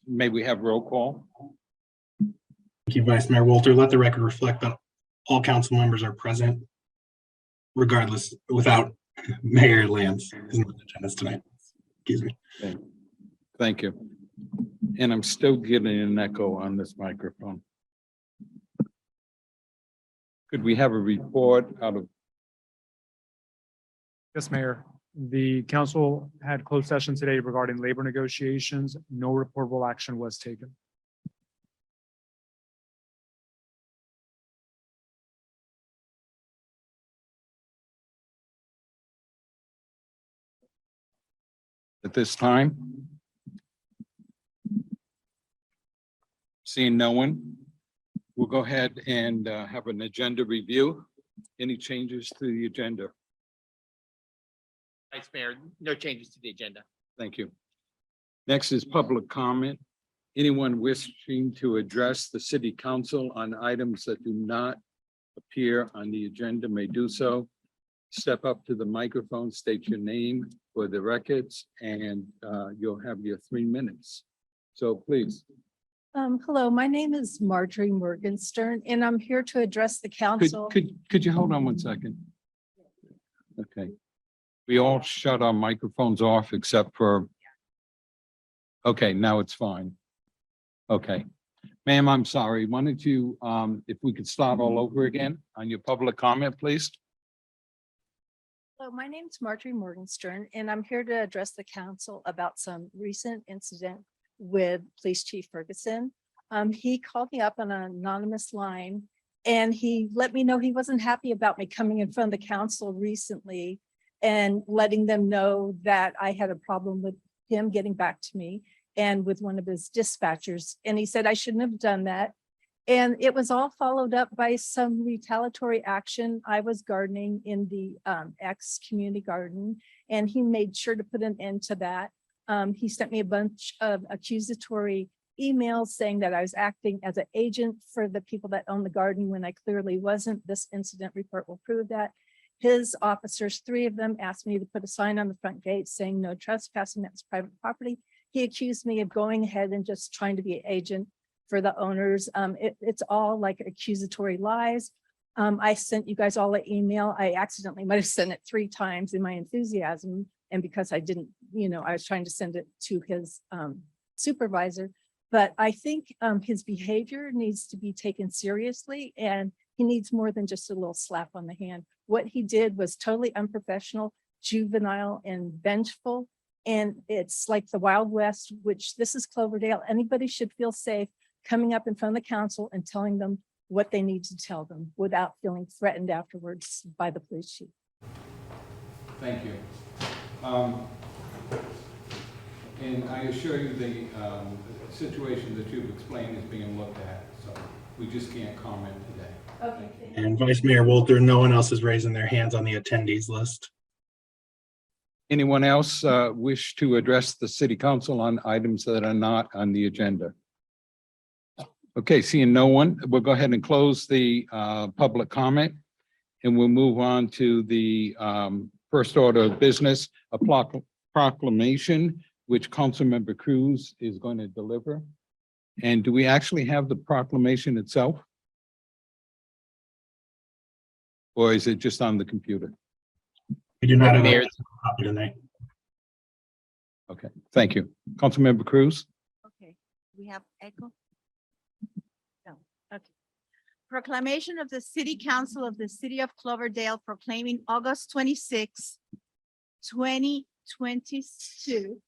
may we have roll call? Thank you, Vice Mayor Walter. Let the record reflect that all council members are present, regardless, without Mayor Lance isn't on the agenda tonight. Excuse me. Okay. Thank you. And I'm still getting an echo on this microphone. Could we have a report out of? Yes, Mayor. The council had closed session today regarding labor negotiations. No reportable action was taken. At this time? Seeing no one, we'll go ahead and have an agenda review. Any changes to the agenda? Vice Mayor, no changes to the agenda. Thank you. Next is public comment. Anyone wishing to address the city council on items that do not appear on the agenda may do so. Step up to the microphone, state your name for the records, and you'll have your 3 minutes. So please. Hello, my name is Marjorie Morgenstern, and I'm here to address the council. Could you hold on 1 second? Okay. We all shut our microphones off except for. Okay, now it's fine. Okay. Ma'am, I'm sorry. Why don't you, if we could start all over again on your public comment, please? Hello, my name is Marjorie Morgenstern, and I'm here to address the council about some recent incident with Police Chief Ferguson. He called me up on an anonymous line, and he let me know he wasn't happy about me coming in front of the council recently and letting them know that I had a problem with him getting back to me and with one of his dispatchers. And he said I shouldn't have done that. And it was all followed up by some retaliatory action. I was gardening in the ex-community garden, and he made sure to put an end to that. He sent me a bunch of accusatory emails saying that I was acting as an agent for the people that own the garden when I clearly wasn't. This incident report will prove that. His officers, 3 of them, asked me to put a sign on the front gate saying no trespassing, that's private property. He accused me of going ahead and just trying to be an agent for the owners. It's all like accusatory lies. I sent you guys all an email. I accidentally might have sent it 3 times in my enthusiasm. And because I didn't, I was trying to send it to his supervisor. But I think his behavior needs to be taken seriously, and he needs more than just a little slap on the hand. What he did was totally unprofessional, juvenile, and vengeful. And it's like the Wild West, which this is Cloverdale. Anybody should feel safe coming up in front of the council and telling them what they need to tell them without feeling threatened afterwards by the police chief. Thank you. And I assure you the situation that you've explained is being looked at, so we just can't comment today. Okay. And Vice Mayor Walter, no one else is raising their hands on the attendees list. Anyone else wish to address the city council on items that are not on the agenda? Okay, seeing no one, we'll go ahead and close the public comment, and we'll move on to the first order of business, a proclamation, which Councilmember Cruz is going to deliver. And do we actually have the proclamation itself? Or is it just on the computer? We do not have Mayor, a copy tonight. Okay, thank you. Councilmember Cruz? Okay, we have echo? No, okay. Proclamation of the City Council of the City of Cloverdale proclaiming August 26, 2022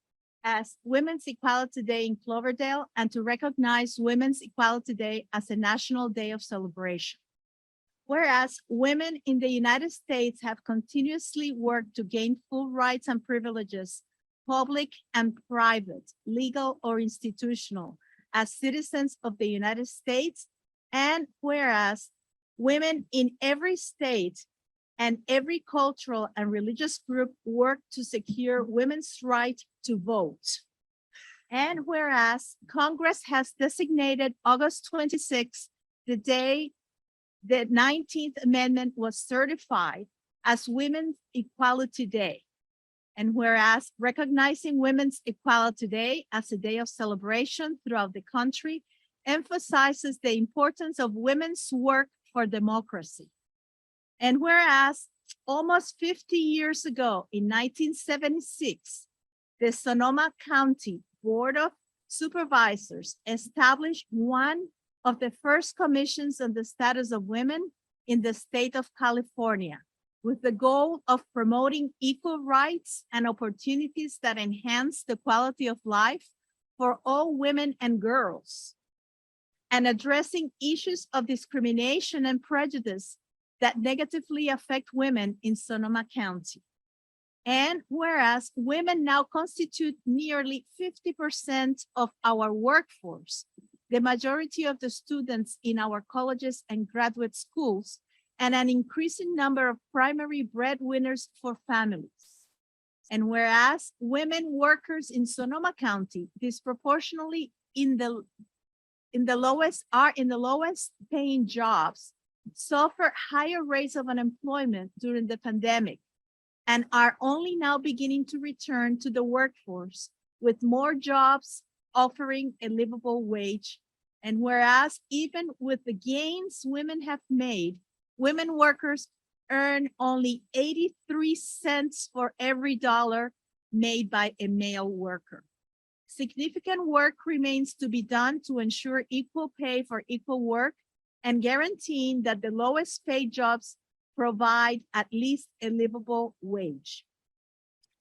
as Women's Equality Day in Cloverdale, and to recognize Women's Equality Day as a national day of celebration. Whereas women in the United States have continuously worked to gain full rights and privileges, public and private, legal or institutional, as citizens of the United States, and whereas women in every state and every cultural and religious group work to secure women's right to vote. And whereas Congress has designated August 26, the day the 19th Amendment was certified as Women's Equality Day. And whereas recognizing Women's Equality Day as a day of celebration throughout the country emphasizes the importance of women's work for democracy. And whereas almost 50 years ago, in 1976, the Sonoma County Board of Supervisors established one of the first commissions on the status of women in the state of California, with the goal of promoting equal rights and opportunities that enhance the quality of life for all women and girls, and addressing issues of discrimination and prejudice that negatively affect women in Sonoma County. And whereas women now constitute nearly 50% of our workforce, the majority of the students in our colleges and graduate schools, and an increasing number of primary breadwinners for families. And whereas women workers in Sonoma County disproportionately in the lowest paying jobs, suffer higher rates of unemployment during the pandemic, and are only now beginning to return to the workforce with more jobs offering a livable wage. And whereas even with the gains women have made, women workers earn only 83 cents for every dollar made by a male worker. Significant work remains to be done to ensure equal pay for equal work and guaranteeing that the lowest paid jobs provide at least a livable wage.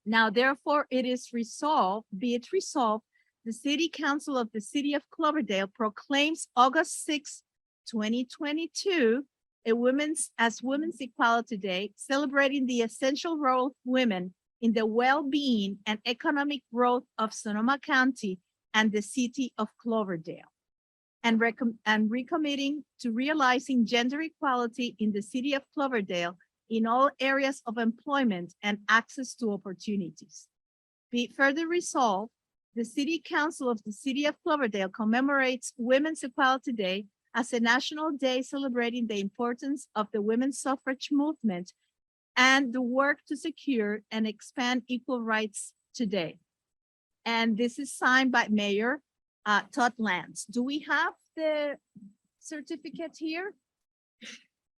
Now, therefore, be it resolved, the City Council of the City of Cloverdale proclaims August 6, 2022 Women's Equality Day, celebrating the essential role of women in the well-being and economic growth of Sonoma County and the City of Cloverdale, and recommitting to realizing gender equality in the City of Cloverdale in all areas of employment and access to opportunities. Be it further resolved, the City Council of the City of Cloverdale commemorates Women's Equality Day as a national day celebrating the importance of the women's suffrage movement and the work to secure and expand equal rights today. And this is signed by Mayor Todd Lance. Do we have the certificate here?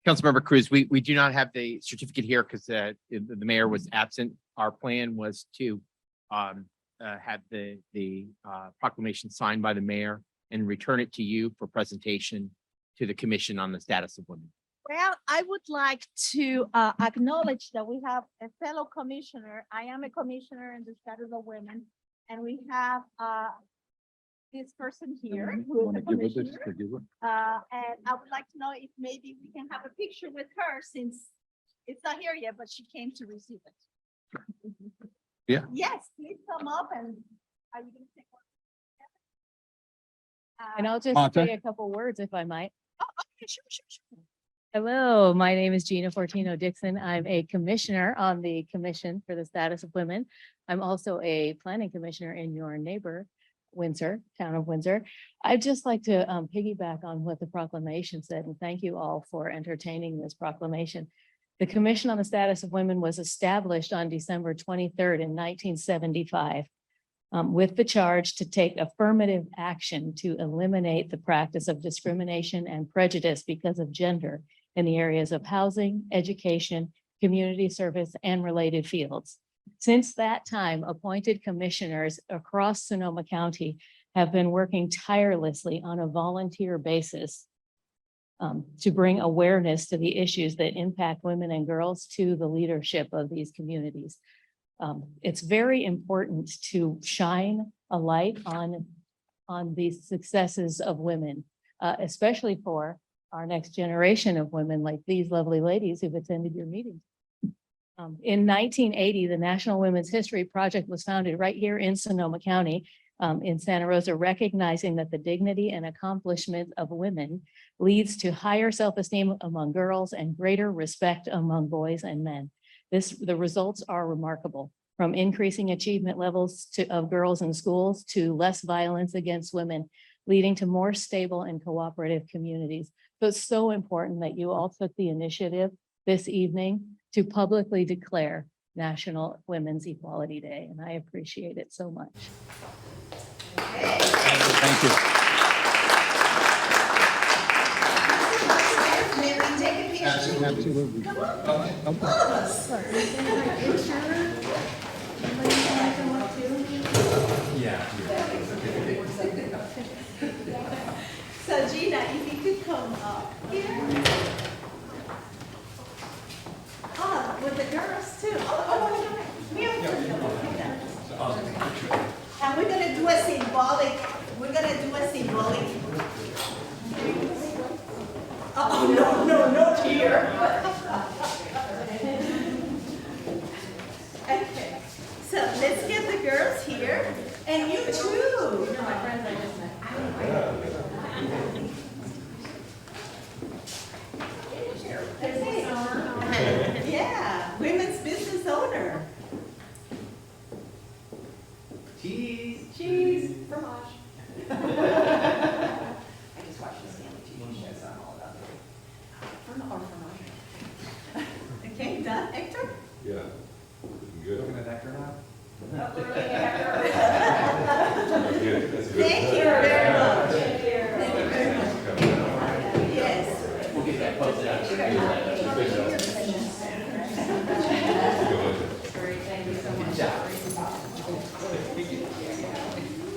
Councilmember Cruz, we do not have the certificate here because the mayor was absent. Our plan was to have the proclamation signed by the mayor and return it to you for presentation to the Commission on the Status of Women. Well, I would like to acknowledge that we have a fellow commissioner. I am a commissioner in the status of women, and we have this person here who is a commissioner. And I would like to know if maybe we can have a picture with her, since it's not here yet, but she came to receive it. Yeah. Yes, please come up, and are you going to take one? And I'll just Martha? say a couple words if I might. Okay, sure. Hello, my name is Gina Fortino Dixon. I'm a commissioner on the Commission for the Status of Women. I'm also a planning commissioner in your neighbor, Windsor, town of Windsor. I'd just like to piggyback on what the proclamation said, and thank you all for entertaining this proclamation. The Commission on the Status of Women was established on December 23rd in 1975. With the charge to take affirmative action to eliminate the practice of discrimination and prejudice because of gender in the areas of housing, education, community service, and related fields. Since that time, appointed commissioners across Sonoma County have been working tirelessly on a volunteer basis to bring awareness to the issues that impact women and girls to the leadership of these communities. It's very important to shine a light on these successes of women, especially for our next generation of women like these lovely ladies who've attended your meeting. In 1980, the National Women's History Project was founded right here in Sonoma County, in Santa Rosa, recognizing that the dignity and accomplishment of women leads to higher self-esteem among girls and greater respect among boys and men. The results are remarkable, from increasing achievement levels of girls in schools to less violence against women, leading to more stable and cooperative communities. So it's so important that you all took the initiative this evening to publicly declare National Women's Equality Day, and I appreciate it so much. Thank you. May we take a picture? Absolutely. So Gina, if you could come up here. Oh, with the girls too. We have and we're gonna do a symbolic, oh, no, here. Okay, so let's get the girls here, and you too. Yeah, women's business owner. Cheese, fromage. I just watched this family TV show, so I'm all about it. Okay, done, Hector? Yeah. Good. Thank you very much. Thank you very much. Yes. We'll get that posted out.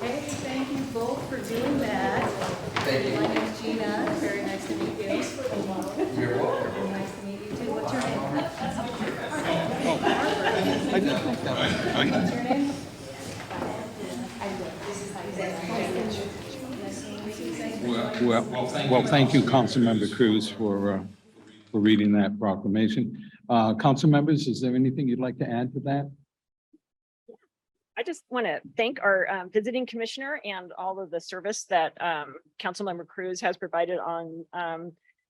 Hey, thank you both for doing that. Thank you. My name's Gina. Very nice to meet you. You're welcome. Nice to meet you too. What's your name? I didn't think that was. What's your name? Well, thank you, Councilmember Cruz, for reading that proclamation. Council members, is there anything you'd like to add to that? I just want to thank our visiting commissioner and all of the service that Councilmember Cruz has provided on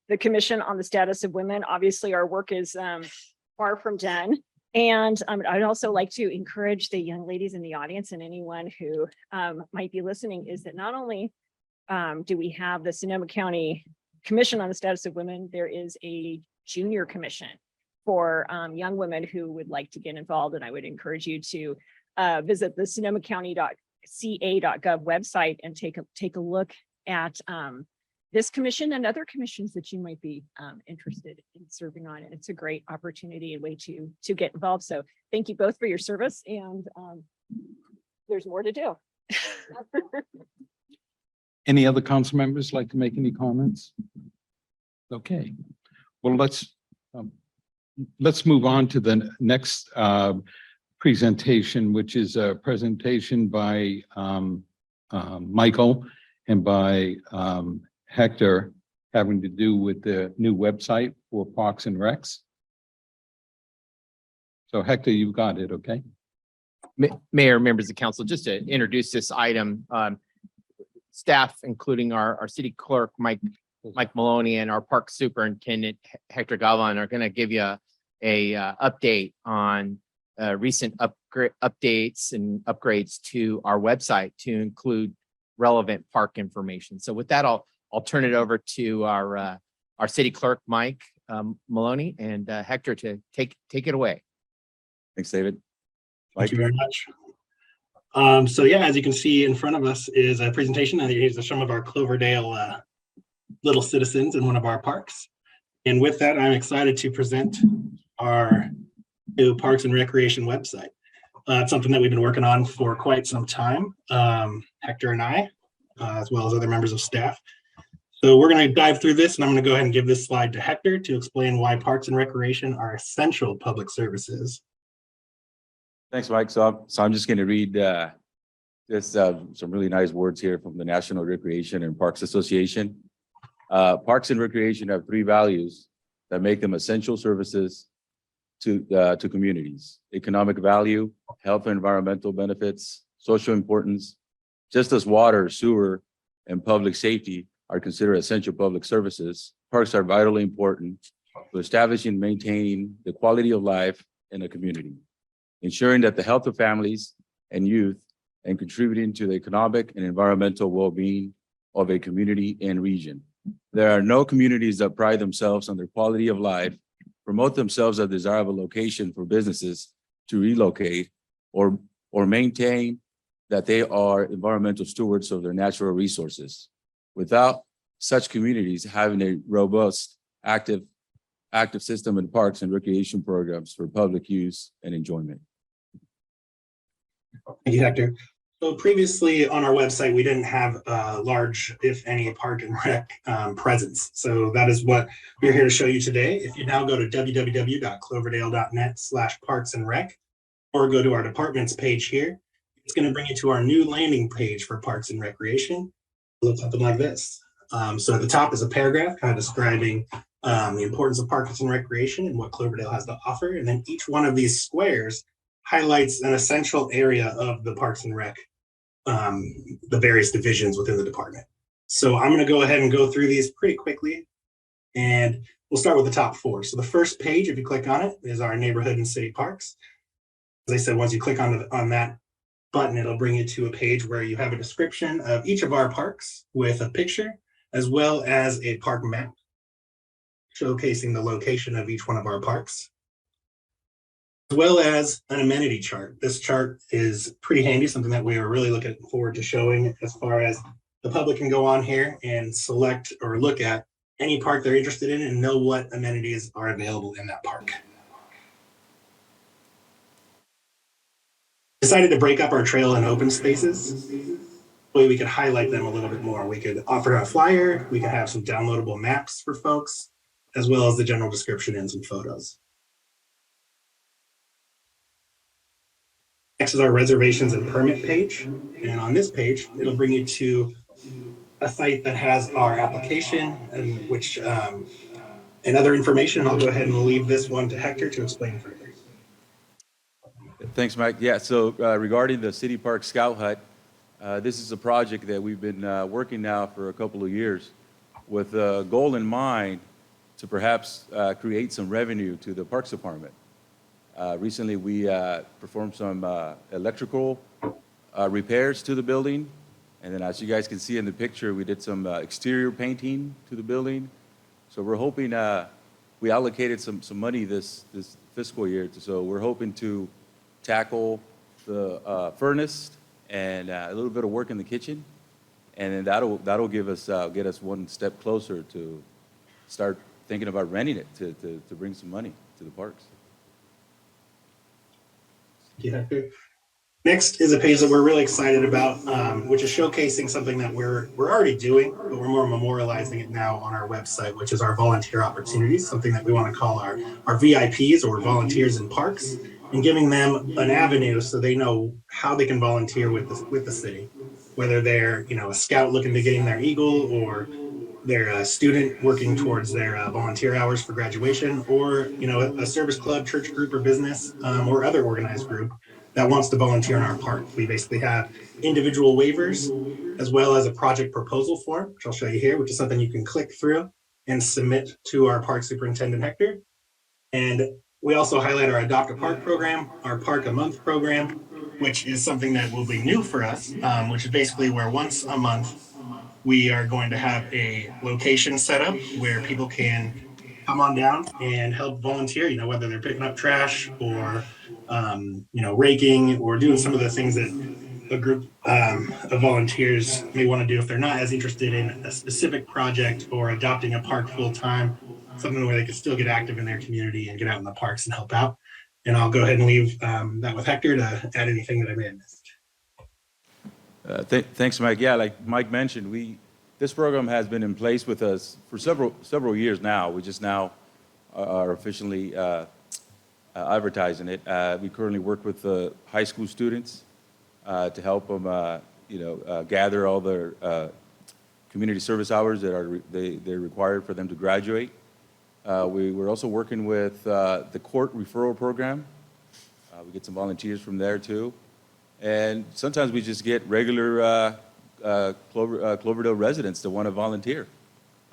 the commission on the status of women. Obviously, our work is far from done. And I'd also like to encourage the young ladies in the audience and anyone who might be listening is that not only do we have the Sonoma County Commission on the Status of Women, there is a junior commission for young women who would like to get involved. And I would encourage you to visit the sonomacounty.ca.gov website and take a look at this commission and other commissions that you might be interested in serving on. And it's a great opportunity and way to get involved. So thank you both for your service, and there's more to do. Any other council members like to make any comments? Okay, well, let's move on to the next presentation, which is a presentation by Michael and by Hector, having to do with the new website for Parks and Recs. So Hector, you've got it, okay? Mayor, members of council, just to introduce this item, staff, including our city clerk, Mike Maloney, and our park superintendent, Hector Galvan, are going to give you a update on recent updates and upgrades to our website to include relevant park information. So with that, I'll turn it over to our city clerk, Mike Maloney, and Hector to take it away. Thanks, David. Thank you very much. So yeah, as you can see in front of us is a presentation, and these are some of our Cloverdale little citizens in one of our parks. And with that, I'm excited to present our new Parks and Recreation website. It's something that we've been working on for quite some time, Hector and I, as well as other members of staff. So we're going to dive through this, and I'm going to go ahead and give this slide to Hector to explain why Parks and Recreation are essential public services. Thanks, Mike. So I'm just going to read just some really nice words here from the National Recreation and Parks Association. Parks and Recreation have three values that make them essential services to communities: economic value, health and environmental benefits, social importance. Just as water, sewer, and public safety are considered essential public services, parks are vitally important to establishing and maintaining the quality of life in a community, ensuring that the health of families and youth, and contributing to the economic and environmental well-being of a community and region. There are no communities that pride themselves on their quality of life, promote themselves as a desirable location for businesses, to relocate or maintain that they are environmental stewards of their natural resources. Without such communities having a robust, active system in parks and recreation programs for public use and enjoyment. Thank you, Hector. So previously on our website, we didn't have a large, if any, park and rec presence. So that is what we're here to show you today. If you now go to www.cloverdale.net/parks and rec, or go to our departments page here, it's going to bring you to our new landing page for parks and recreation. It looks something like this. So at the top is a paragraph kind of describing the importance of parks and recreation and what Cloverdale has to offer. And then each one of these squares highlights an essential area of the Parks and Rec, the various divisions within the department. So I'm going to go ahead and go through these pretty quickly, and we'll start with the top four. So the first page, if you click on it, is our neighborhood and city parks. As I said, once you click on that button, it'll bring you to a page where you have a description of each of our parks with a picture, as well as a park map showcasing the location of each one of our parks, as well as an amenity chart. This chart is pretty handy, something that we are really looking forward to showing, as far as the public can go on here and select or look at any park they're interested in and know what amenities are available in that park. Decided to break up our trail and open spaces. Way we could highlight them a little bit more. We could offer a flyer, we could have some downloadable maps for folks, as well as the general description and some photos. Next is our reservations and permit page. And on this page, it'll bring you to a site that has our application and which and other information. I'll go ahead and leave this one to Hector to explain further. Thanks, Mike. Yeah, so regarding the City Park Scout Hut, this is a project that we've been working now for a couple of years with a goal in mind to perhaps create some revenue to the Parks Department. Recently, we performed some electrical repairs to the building. And then as you guys can see in the picture, we did some exterior painting to the building. So we're hoping, we allocated some money this fiscal year. So we're hoping to tackle the furnace and a little bit of work in the kitchen. And then that'll give us, get us one step closer to start thinking about renting it to bring some money to the parks. Thank you, Hector. Next is a page that we're really excited about, which is showcasing something that we're already doing, but we're more memorializing it now on our website, which is our volunteer opportunities, something that we want to call our VIPs, or volunteers in parks, and giving them an avenue so they know how they can volunteer with the city, whether they're a scout looking to gain their eagle, or they're a student working towards their volunteer hours for graduation, or a service club, church group, or business, or other organized group that wants to volunteer in our park. We basically have individual waivers, as well as a project proposal form, which I'll show you here, which is something you can click through and submit to our park superintendent, Hector. And we also highlight our Adopt a Park program, our Park a Month program, which is something that will be new for us, which is basically where once a month we are going to have a location set up where people can come on down and help volunteer, whether they're picking up trash or, raking, or doing some of the things that a group of volunteers may want to do if they're not as interested in a specific project or adopting a park full time, something where they can still get active in their community and get out in the parks and help out. And I'll go ahead and leave that with Hector to add anything that I may have missed. Thanks, Mike. Yeah, like Mike mentioned, this program has been in place with us for several years now. We just now are officially advertising it. We currently work with the high school students to help them, gather all their community service hours that they're required for them to graduate. We're also working with the court referral program. We get some volunteers from there too. And sometimes we just get regular Cloverdale residents that want to volunteer.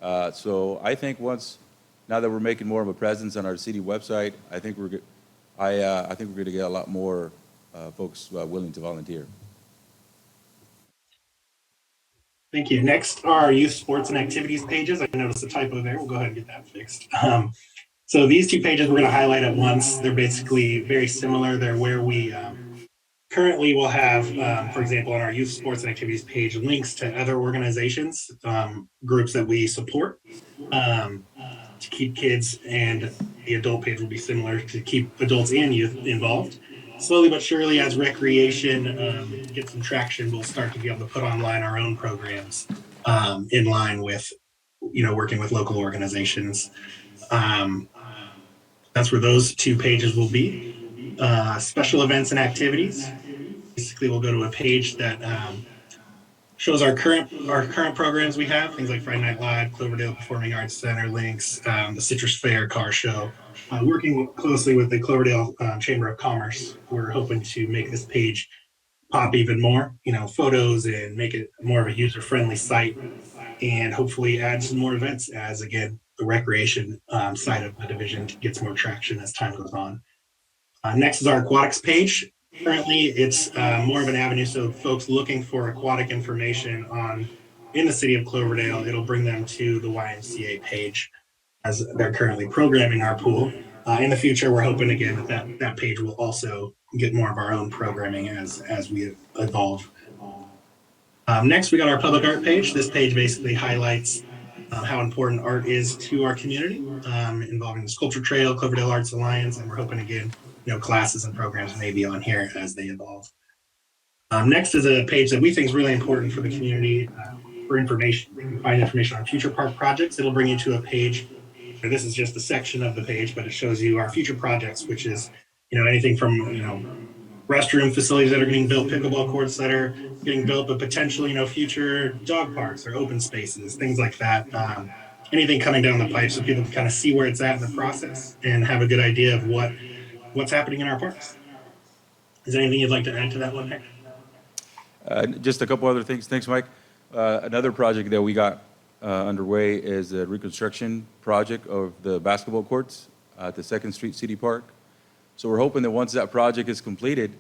So I think now that we're making more of a presence on our city website, I think we're going to get a lot more folks willing to volunteer. Thank you. Next are our youth sports and activities pages. I noticed a typo there. We'll go ahead and get that fixed. So these two pages we're going to highlight at once. They're basically very similar. They're where we currently will have, for example, on our youth sports and activities page, links to other organizations, groups that we support to keep kids, and the adult page will be similar to keep adults and youth involved. Slowly but surely, as recreation gets some traction, we'll start to be able to put online our own programs in line with, working with local organizations. That's where those two pages will be. Special events and activities. Basically, we'll go to a page that shows our current programs we have, things like Friday Night Live, Cloverdale Performing Arts Center, Links, the Citrus Fair car show. Working closely with the Cloverdale Chamber of Commerce, we're hoping to make this page pop even more, photos, and make it more of a user-friendly site, and hopefully add some more events as, again, the recreation side of the division gets more traction as time goes on. Next is our aquatics page. Currently, it's more of an avenue, so folks looking for aquatic information in the city of Cloverdale, it'll bring them to the YMCA page as they're currently programming our pool. In the future, we're hoping again that page will also get more of our own programming as we evolve. Next, we got our public art page. This page basically highlights how important art is to our community, involving the Sculpture Trail, Cloverdale Arts Alliance, and we're hoping again, classes and programs may be on here as they evolve. Next is a page that we think is really important for the community for information. You can find information on future park projects. It'll bring you to a page. This is just a section of the page, but it shows you our future projects, which is, anything from, restroom facilities that are getting built, pickleball courts that are getting built, but potentially, future dog parks or open spaces, things like that. Anything coming down the pipe so people can kind of see where it's at in the process and have a good idea of what's happening in our parks. Is there anything you'd like to add to that one, Hector? Just a couple other things. Thanks, Mike. Another project that we got underway is a reconstruction project of the basketball courts at the 2nd Street City Park. So we're hoping that once that project is completed,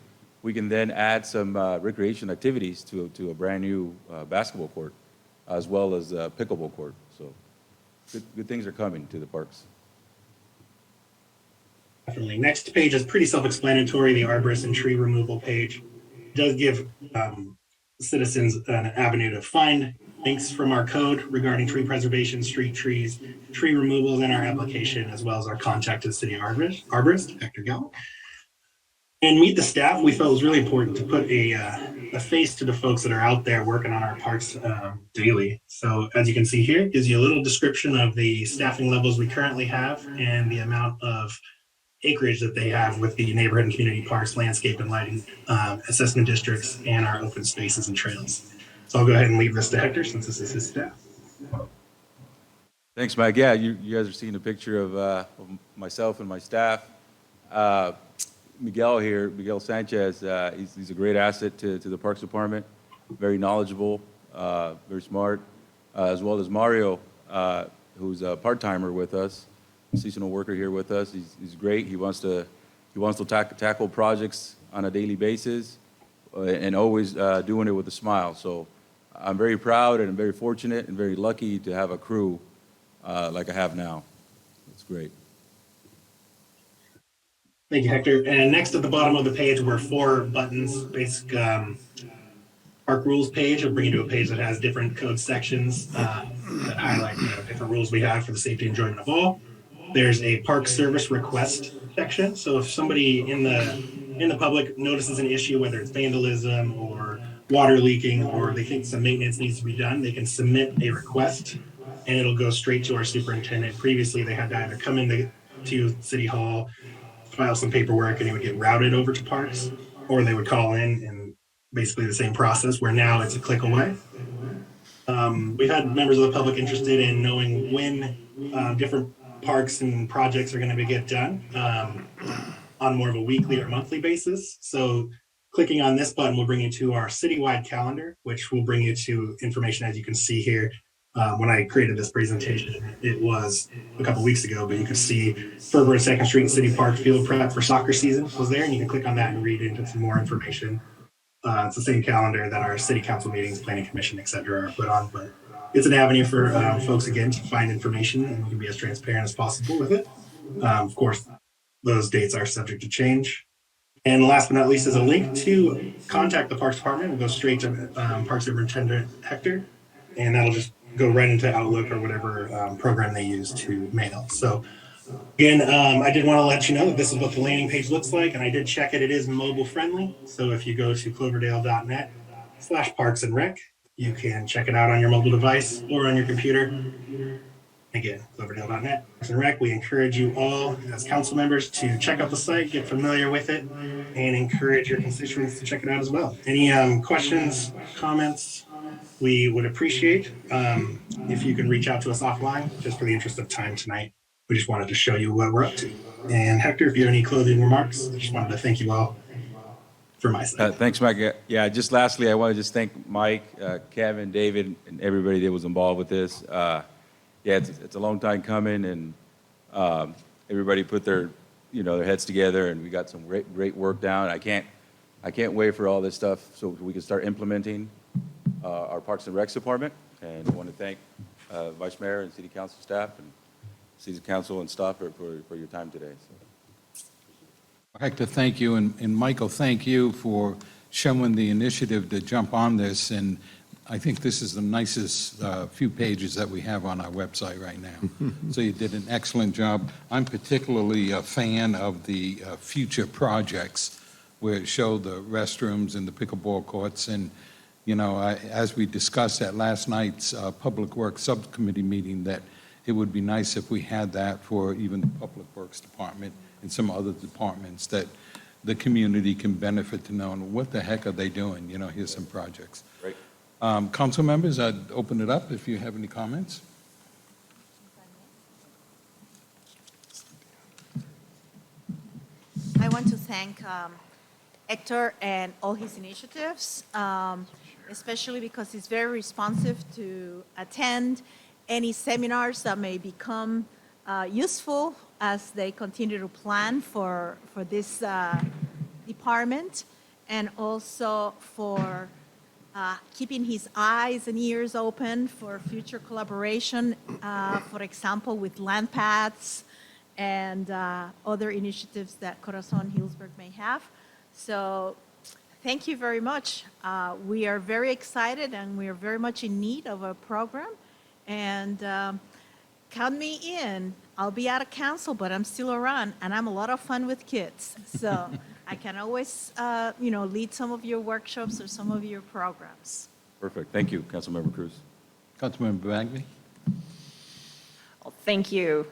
we can then add some recreation activities to a brand new basketball court, as well as a pickleball court. So good things are coming to the parks. Definitely. Next page is pretty self-explanatory. The arborist and tree removal page does give citizens an avenue to find links from our code regarding tree preservation, street trees, tree removals in our application, as well as our contact to the city arborist, Hector Gallo. And meet the staff. We felt it was really important to put a face to the folks that are out there working on our parks daily. So as you can see here, it gives you a little description of the staffing levels we currently have and the amount of acreage that they have with the neighborhood and community parks, landscape and lighting assessment districts, and our open spaces and trails. So I'll go ahead and leave this to Hector since this is his staff. Thanks, Mike. Yeah, you guys are seeing a picture of myself and my staff. Miguel Sanchez, he's a great asset to the Parks Department, very knowledgeable, very smart, as well as Mario, who's a part-timer with us, seasonal worker here with us. He's great. He wants to tackle projects on a daily basis and always doing it with a smile. So I'm very proud and I'm very fortunate and very lucky to have a crew like I have now. It's great. Thank you, Hector. And next at the bottom of the page were 4 buttons, basic park rules page. It'll bring you to a page that has different code sections that highlight different rules we have for the safety and enjoyment of all. There's a park service request section. So if somebody in the public notices an issue, whether it's vandalism or water leaking, or they think some maintenance needs to be done, they can submit a request and it'll go straight to our superintendent. Previously, they had to either come into City Hall, file some paperwork, and it would get routed over to parks, or they would call in and basically the same process, where now it's a click away. We've had members of the public interested in knowing when different parks and projects are going to get done on more of a weekly or monthly basis. So clicking on this button will bring you to our citywide calendar, which will bring you to information, as you can see here. When I created this presentation, it was a couple weeks ago, but you can see Ferber and 2nd Street City Park field prep for soccer season was there, and you can click on that and read into some more information. It's the same calendar that our city council meetings, planning commission, et cetera, are put on, but it's an avenue for folks, again, to find information, and we can be as transparent as possible with it. Of course, those dates are subject to change. And last but not least is a link to contact the Parks Department. We'll go straight to Park Superintendent Hector, and that'll just go right into Outlook or whatever program they use to mail. So again, I did want to let you know that this is what the landing page looks like, and I did check it. It is mobile friendly. So if you go to cloverdale.net/parks and rec, you can check it out on your mobile device or on your computer. Again, cloverdale.net. Parks and Rec, we encourage you all as council members to check out the site, get familiar with it, and encourage your constituents to check it out as well. Any questions, comments, we would appreciate if you can reach out to us offline, just for the interest of time tonight. We just wanted to show you what we're up to. And Hector, if you have any closing remarks, I just wanted to thank you all for my side. Thanks, Mike. Yeah, just lastly, I want to just thank Mike, Kevin, David, and everybody that was involved with this. Yeah, it's a long time coming, and everybody put their heads together, and we got some great work down. I can't wait for all this stuff so we can start implementing our Parks and Recs department. And I want to thank Vice Mayor and City Council staff and City Council and staff for your time today. So. Hector, thank you. And Michael, thank you for showing the initiative to jump on this. And I think this is the nicest few pages that we have on our website right now. So you did an excellent job. I'm particularly a fan of the future projects where it showed the restrooms and the pickleball courts. And, as we discussed at last night's Public Works Subcommittee meeting, that it would be nice if we had that for even the Public Works Department and some other departments that the community can benefit to know. And what the heck are they doing? Here's some projects. Great. Council members, I'd open it up if you have any comments. I want to thank Hector and all his initiatives, especially because he's very responsive to attend any seminars that may become useful as they continue to plan for this department, and also for keeping his eyes and ears open for future collaboration, for example, with land paths and other initiatives that Corazon-Hillsburg may have. So thank you very much. We are very excited, and we are very much in need of a program. And count me in. I'll be out of council, but I'm still around, and I'm a lot of fun with kids. So I can always, lead some of your workshops or some of your programs. Perfect. Thank you, Councilmember Cruz. Councilmember Bagley. Well, thank you,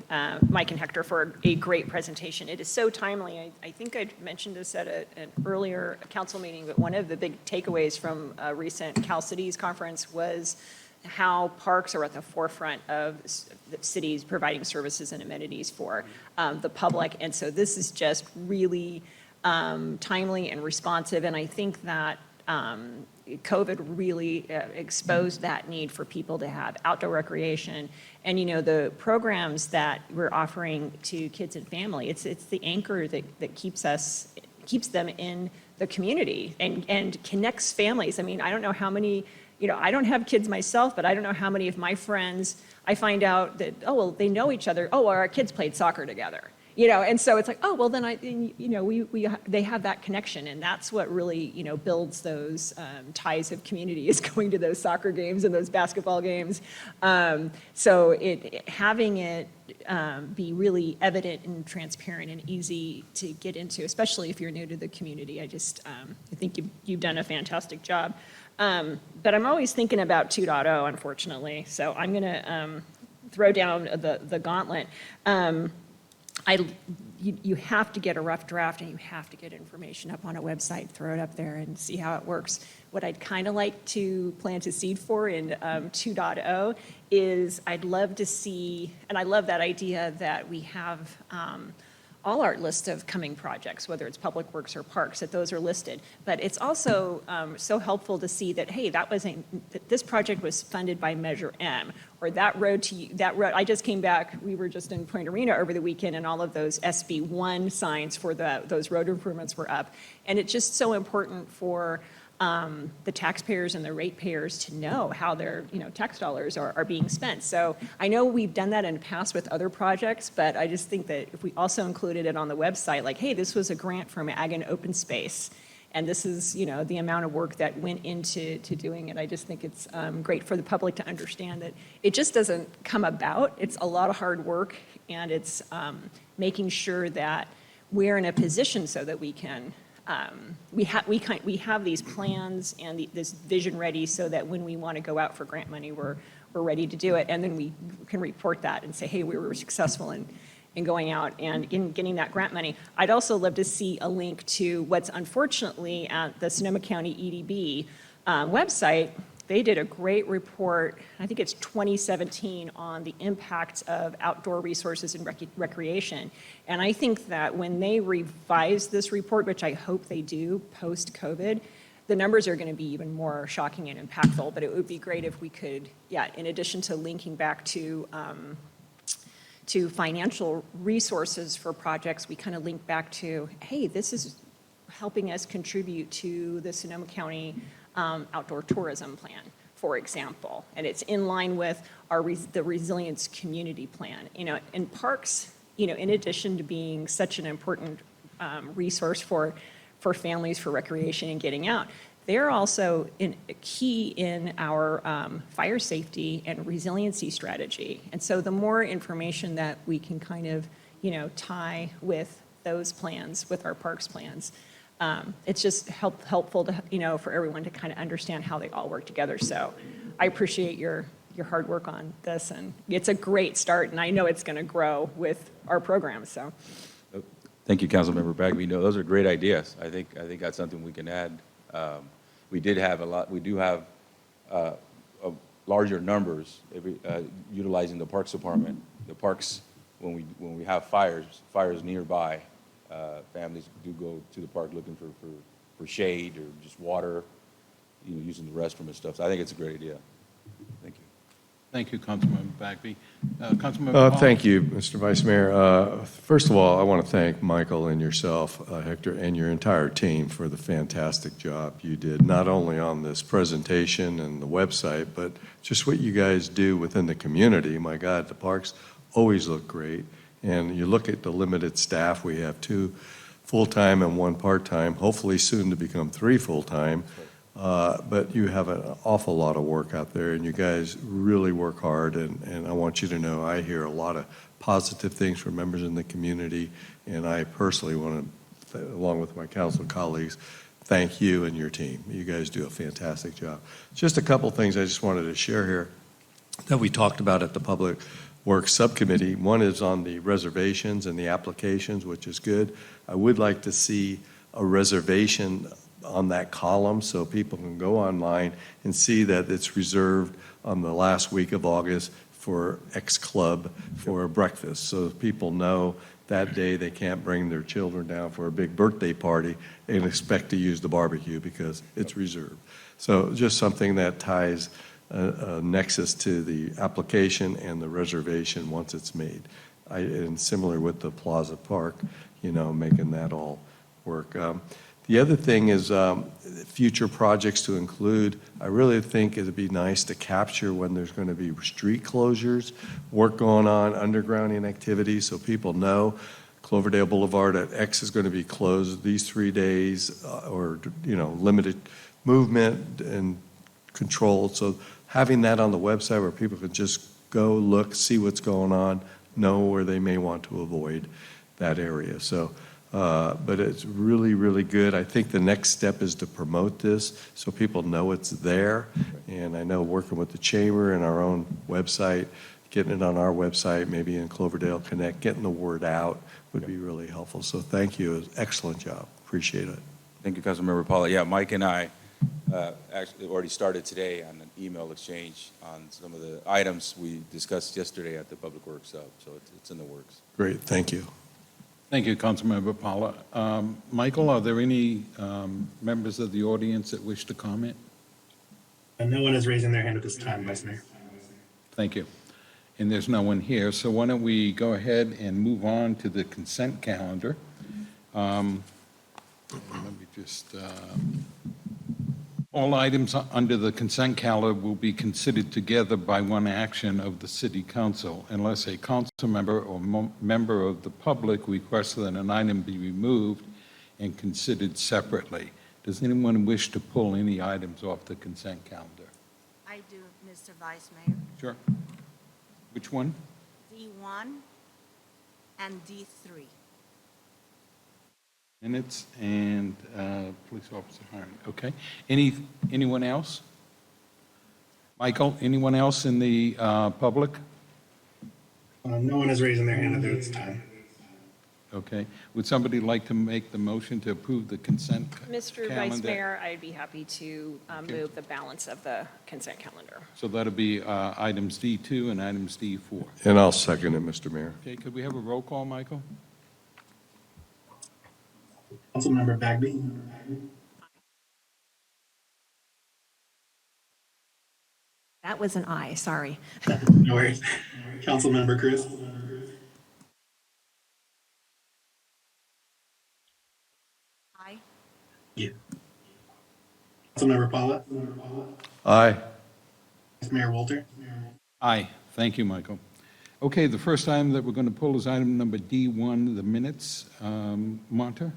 Mike and Hector, for a great presentation. It is so timely. I think I mentioned this at an earlier council meeting, but one of the big takeaways from a recent Cal Cities conference was how parks are at the forefront of the cities providing services and amenities for the public. And so this is just really timely and responsive. And I think that COVID really exposed that need for people to have outdoor recreation. And, the programs that we're offering to kids and family, it's the anchor that keeps them in the community and connects families. I mean, I don't know how many, I don't have kids myself, but I don't know how many of my friends, I find out that, oh, well, they know each other. Oh, our kids played soccer together. And so it's like, oh, well, then they have that connection, and that's what really, builds those ties of community, is going to those soccer games and those basketball games. So having it be really evident and transparent and easy to get into, especially if you're new to the community, I think you've done a fantastic job. But I'm always thinking about 2.0, unfortunately. So I'm going to throw down the gauntlet. You have to get a rough draft, and you have to get information up on a website, throw it up there and see how it works. What I'd kind of like to plant a seed for in 2.0 is I'd love to see, and I love that idea that we have all our list of coming projects, whether it's public works or parks, that those are listed. But it's also so helpful to see that, hey, that this project was funded by Measure M, or that road, I just came back, we were just in Point Arena over the weekend, and all of those SB1 signs for those road improvements were up. And it's just so important for the taxpayers and the ratepayers to know how their, tax dollars are being spent. So I know we've done that in the past with other projects, but I just think that if we also included it on the website, like, hey, this was a grant from Ag and Open Space, and this is, the amount of work that went into doing it. I just think it's great for the public to understand that it just doesn't come about. It's a lot of hard work, and it's making sure that we're in a position so that we can, we have these plans and this vision ready so that when we want to go out for grant money, we're ready to do it. And then we can report that and say, hey, we were successful in going out and in getting that grant money. I'd also love to see a link to what's unfortunately at the Sonoma County EDB website. They did a great report, I think it's 2017, on the impact of outdoor resources and recreation. And I think that when they revise this report, which I hope they do post-COVID, the numbers are going to be even more shocking and impactful. But it would be great if we could, in addition to linking back to financial resources for projects, we kind of link back to, hey, this is helping us contribute to the Sonoma County outdoor tourism plan, for example. And it's in line with the resilience community plan. And parks, in addition to being such an important resource for families, for recreation and getting out, they're also key in our fire safety and resiliency strategy. And so the more information that we can kind of, tie with those plans, with our parks plans, it's just helpful to, for everyone to kind of understand how they all work together. So I appreciate your hard work on this, and it's a great start, and I know it's going to grow with our program. So Thank you, Councilmember Bagby. No, those are great ideas. I think that's something we can add. We do have larger numbers utilizing the Parks Department. The parks, when we have fires nearby, families do go to the park looking for shade or just water, using the restroom and stuff. So I think it's a great idea. Thank you. Thank you, Councilmember Bagby. Councilmember Paul. Thank you, Mr. Vice Mayor. First of all, I want to thank Michael and yourself, Hector, and your entire team for the fantastic job you did, not only on this presentation and the website, but just what you guys do within the community. My God, the parks always look great. And you look at the limited staff, we have 2 full-time and 1 part-time, hopefully soon to become 3 full-time. But you have an awful lot of work out there, and you guys really work hard, and I want you to know I hear a lot of positive things from members in the community, and I personally want to, along with my council colleagues, thank you and your team. You guys do a fantastic job. Just a couple things I just wanted to share here that we talked about at the Public Works Subcommittee. One is on the reservations and the applications, which is good. I would like to see a reservation on that column so people can go online and see that it's reserved on the last week of August for X Club for a breakfast. So people know that day they can't bring their children down for a big birthday party and expect to use the barbecue because it's reserved. So just something that ties a nexus to the application and the reservation once it's made. And similar with the Plaza Park, making that all work. The other thing is future projects to include. I really think it'd be nice to capture when there's going to be street closures, work going on, undergrounding activities, so people know Cloverdale Boulevard at X is going to be closed these 3 days, or limited movement and controlled. So having that on the website where people can just go look, see what's going on, know where they may want to avoid that area. So. But it's really, really good. I think the next step is to promote this so people know it's there. And I know working with the chamber and our own website, getting it on our website, maybe in Cloverdale Connect, getting the word out would be really helpful. So thank you. Excellent job. Appreciate it. Thank you, Councilmember Paula. Yeah, Mike and I actually already started today on an email exchange on some of the items we discussed yesterday at the Public Works Sub. So it's in the works. Great. Thank you. Thank you, Councilmember Paula. Michael, are there any members of the audience that wish to comment? And no one is raising their hand at this time, Vice Mayor. Thank you. And there's no one here, so why don't we go ahead and move on to the consent calendar. Let me just All items under the consent calendar will be considered together by one action of the city council unless a council member or member of the public requests that an item be removed and considered separately. Does anyone wish to pull any items off the consent calendar? I do, Mr. Vice Mayor. Sure. Which one? D1 and D3. Minutes and police officer hiring. Okay. Anyone else? Michael, anyone else in the public? No one is raising their hand at this time. Okay. Would somebody like to make the motion to approve the consent Mr. Vice calendar? Mayor, I'd be happy to move the balance of the consent calendar. So that'll be items D2 and items D4. And I'll second it, Mr. Mayor. Okay, could we have a roll call, Michael? Councilmember Bagby, That was an aye, sorry. no worries. Councilmember Cruz, Aye. Councilmember Paula, Aye. Vice Mayor Walter, Aye. Thank you, Michael. Okay, the first item that we're going to pull is item number D1, the minutes. Marta?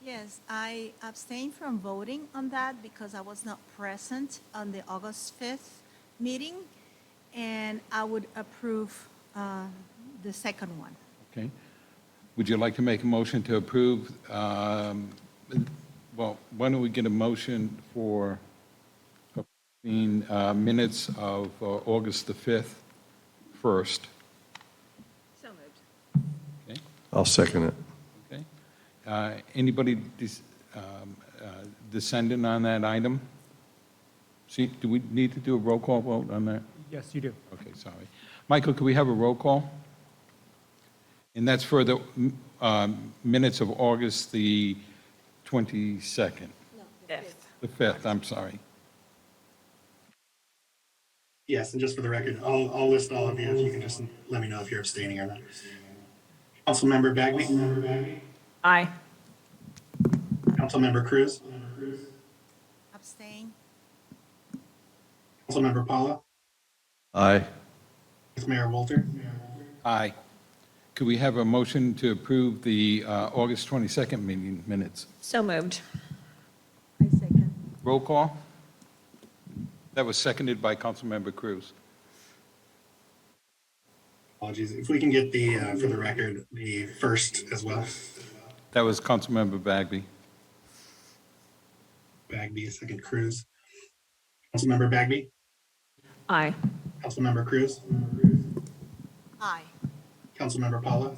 Yes, I abstained from voting on that because I was not present on the August 5th meeting, and I would approve the second one. Okay. Would you like to make a motion to approve? Well, why don't we get a motion for approving minutes of August the 5th first? So moved. Okay. I'll second it. Okay. Anybody descending on that item? See, do we need to do a roll call vote on that? Yes, you do. Okay, sorry. Michael, could we have a roll call? And that's for the minutes of August the 22nd, Fifth. the 5th, I'm sorry. yes, and just for the record, I'll list all of you if you can just let me know if you're abstaining or not. Councilmember Bagby, Aye. Councilmember Cruz, Abstain? Councilmember Paula, Aye. Vice Mayor Walter, Aye. Could we have a motion to approve the August 22nd meeting minutes? So moved. I second. Roll call? That was seconded by Councilmember Cruz. apologies. If we can get the, for the record, the first as well. That was Councilmember Bagby. Bagby, second Cruz. Councilmember Bagby, Aye. Councilmember Cruz, Aye. Councilmember Paula,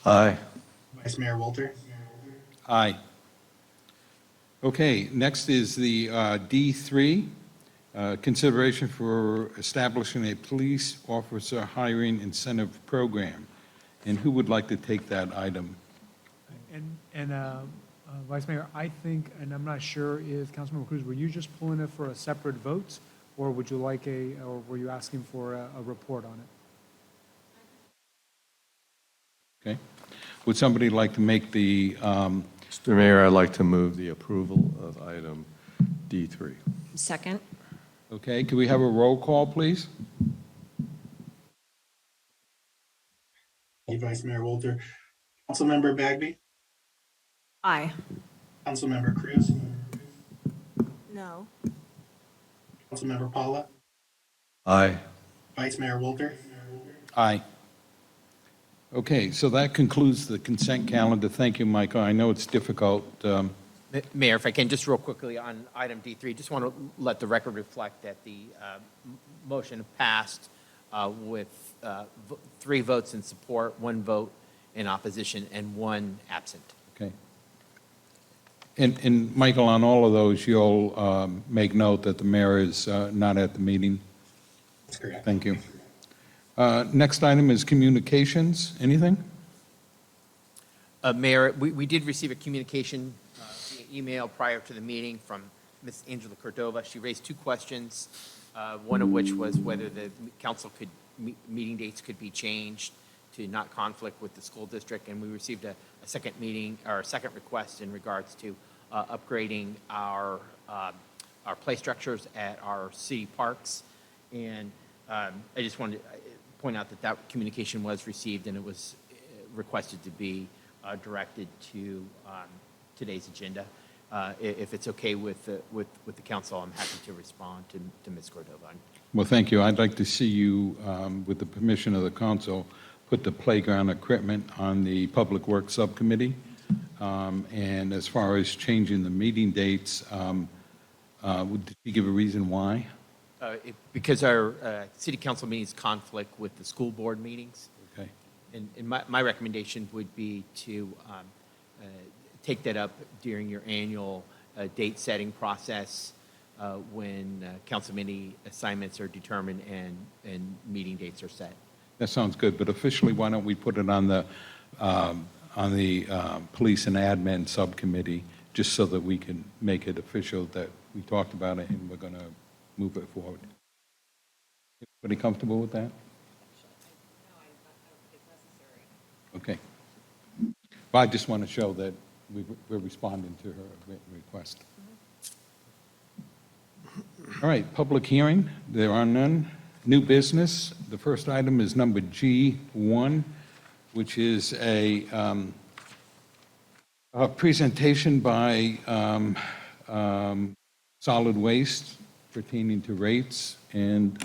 Aye. Vice Mayor Walter, Aye. Okay, next is the D3, consideration for establishing a police officer hiring incentive program. And who would like to take that item? And Vice Mayor, I think, and I'm not sure, is Councilmember Cruz, were you just pulling it for a separate vote? Or would you like or were you asking for a report on it? Okay. Would somebody like to make the, Mr. Mayor, I'd like to move the approval of item D3. Second. okay, could we have a roll call, please? Thank you, Vice Mayor Walter. Councilmember Bagby, Aye. Councilmember Cruz, No. Councilmember Paula, Aye. Vice Mayor Walter, Aye. Okay, so that concludes the consent calendar. Thank you, Michael. I know it's difficult. Mayor, if I can, just real quickly on item D3, just want to let the record reflect that the motion passed with 3 votes in support, 1 vote in opposition, and 1 absent. Okay. And Michael, on all of those, you'll make note that the mayor is not at the meeting. that's correct. Thank you. Next item is communications. Anything? Mayor, we did receive a communication via email prior to the meeting from Ms. Angela Cordova. She raised 2 questions, one of which was whether the council could, meeting dates could be changed to not conflict with the school district, and we received a second meeting, or a second request in regards to upgrading our play structures at our city parks. And I just wanted to point out that that communication was received and it was requested to be directed to today's agenda. If it's okay with the council, I'm happy to respond to Ms. Cordova. Well, thank you. I'd like to see you, with the permission of the council, put the playground equipment on the Public Works Subcommittee. And as far as changing the meeting dates, did you give a reason why? Because our city council meetings conflict with the school board meetings. Okay. And my recommendation would be to take that up during your annual date setting process when council meeting assignments are determined and meeting dates are set. That sounds good, but officially, why don't we put it on the Police and Admin Subcommittee, just so that we can make it official that we talked about it and we're going to move it forward. Everybody comfortable with that? Okay. Well, I just want to show that we're responding to her written request. All right, public hearing. There are none. New business. The first item is number G1, which is a presentation by Solid Waste pertaining to rates. And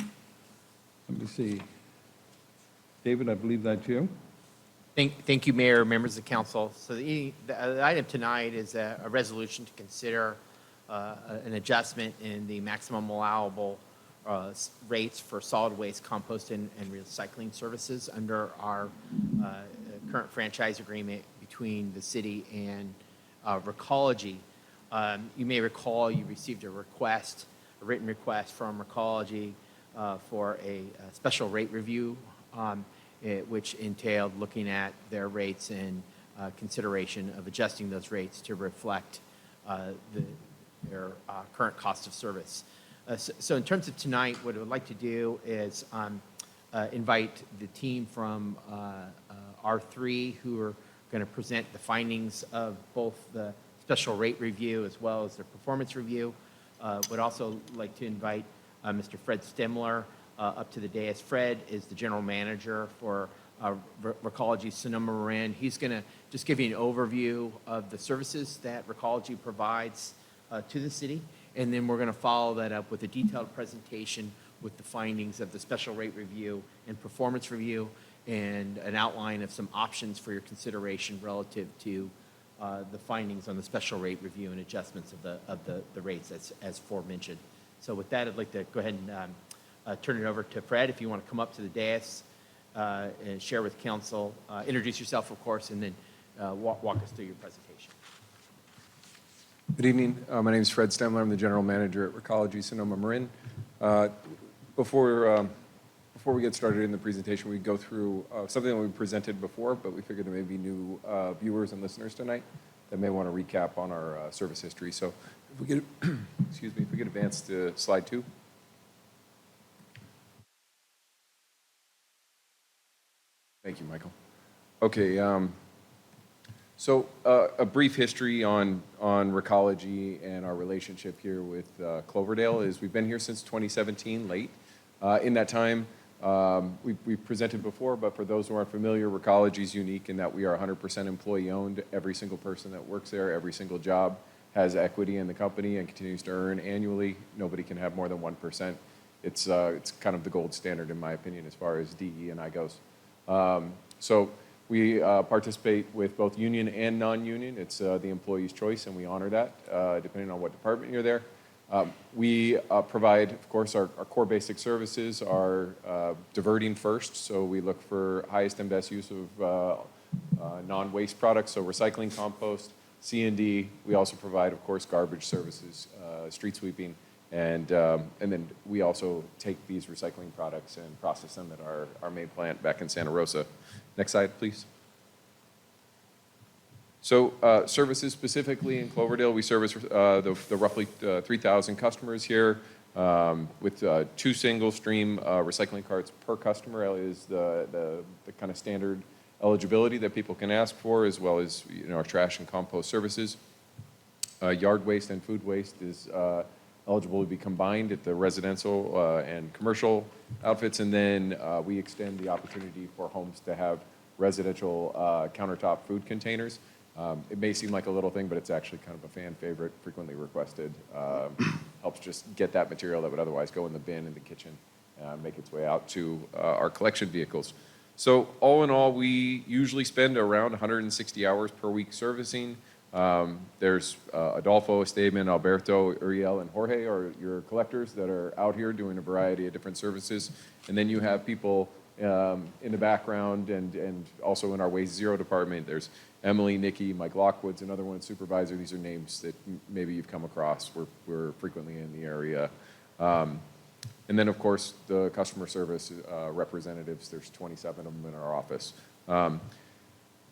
let me see. David, I believe that's you. Thank you, Mayor, members of council. So the item tonight is a resolution to consider an adjustment in the maximum allowable rates for solid waste compost and recycling services under our current franchise agreement between the city and Recology. You may recall you received a written request from Recology for a special rate review, which entailed looking at their rates and consideration of adjusting those rates to reflect their current cost of service. So in terms of tonight, what I would like to do is invite the team from R3 who are going to present the findings of both the special rate review as well as their performance review. Would also like to invite Mr. Fred Stemler up to the dais. Fred is the general manager for Recology Sonoma Marin. He's going to just give you an overview of the services that Recology provides to the city, and then we're going to follow that up with a detailed presentation with the findings of the special rate review and performance review and an outline of some options for your consideration relative to the findings on the special rate review and adjustments of the rates as aforementioned. So with that, I'd like to go ahead and turn it over to Fred. If you want to come up to the dais and share with council, introduce yourself, of course, and then walk us through your presentation. Good evening. My name is Fred Stemler. I'm the general manager at Recology Sonoma Marin. Before we get started in the presentation, we go through something that we presented before, but we figured there may be new viewers and listeners tonight that may want to recap on our service history. So if we get, excuse me, if we could advance to slide 2. Thank you, Michael. Okay, so a brief history on Recology and our relationship here with Cloverdale is we've been here since 2017, late. In that time, we presented before, but for those who aren't familiar, Recology is unique in that we are 100% employee-owned. Every single person that works there, every single job has equity in the company and continues to earn annually. Nobody can have more than 1%. It's kind of the gold standard, in my opinion, as far as DE&I goes. So we participate with both union and non-union. It's the employee's choice, and we honor that depending on what department you're there. We provide, of course, our core basic services are diverting first, so we look for highest and best use of non-waste products, so recycling, compost, C&D. We also provide, of course, garbage services, street sweeping, and then we also take these recycling products and process them at our main plant back in Santa Rosa. Next slide, please. So services specifically in Cloverdale, we service the roughly 3,000 customers here with 2 single-stream recycling carts per customer is the kind of standard eligibility that people can ask for, as well as our trash and compost services. yard waste and food waste is eligible to be combined at the residential and commercial outfits. And then we extend the opportunity for homes to have residential countertop food containers. It may seem like a little thing, but it's actually kind of a fan favorite, frequently requested. Helps just get that material that would otherwise go in the bin in the kitchen, make its way out to our collection vehicles. So all in all, we usually spend around 160 hours per week servicing. There's Adolfo, Esteban, Alberto, Uriel, and Jorge are your collectors that are out here doing a variety of different services. And then you have people in the background and also in our Waste Zero department. There's Emily, Nikki, Mike Lockwood's another one, supervisor. These are names that maybe you've come across. We're frequently in the area. And then, of course, the customer service representatives. There's 27 of them in our office.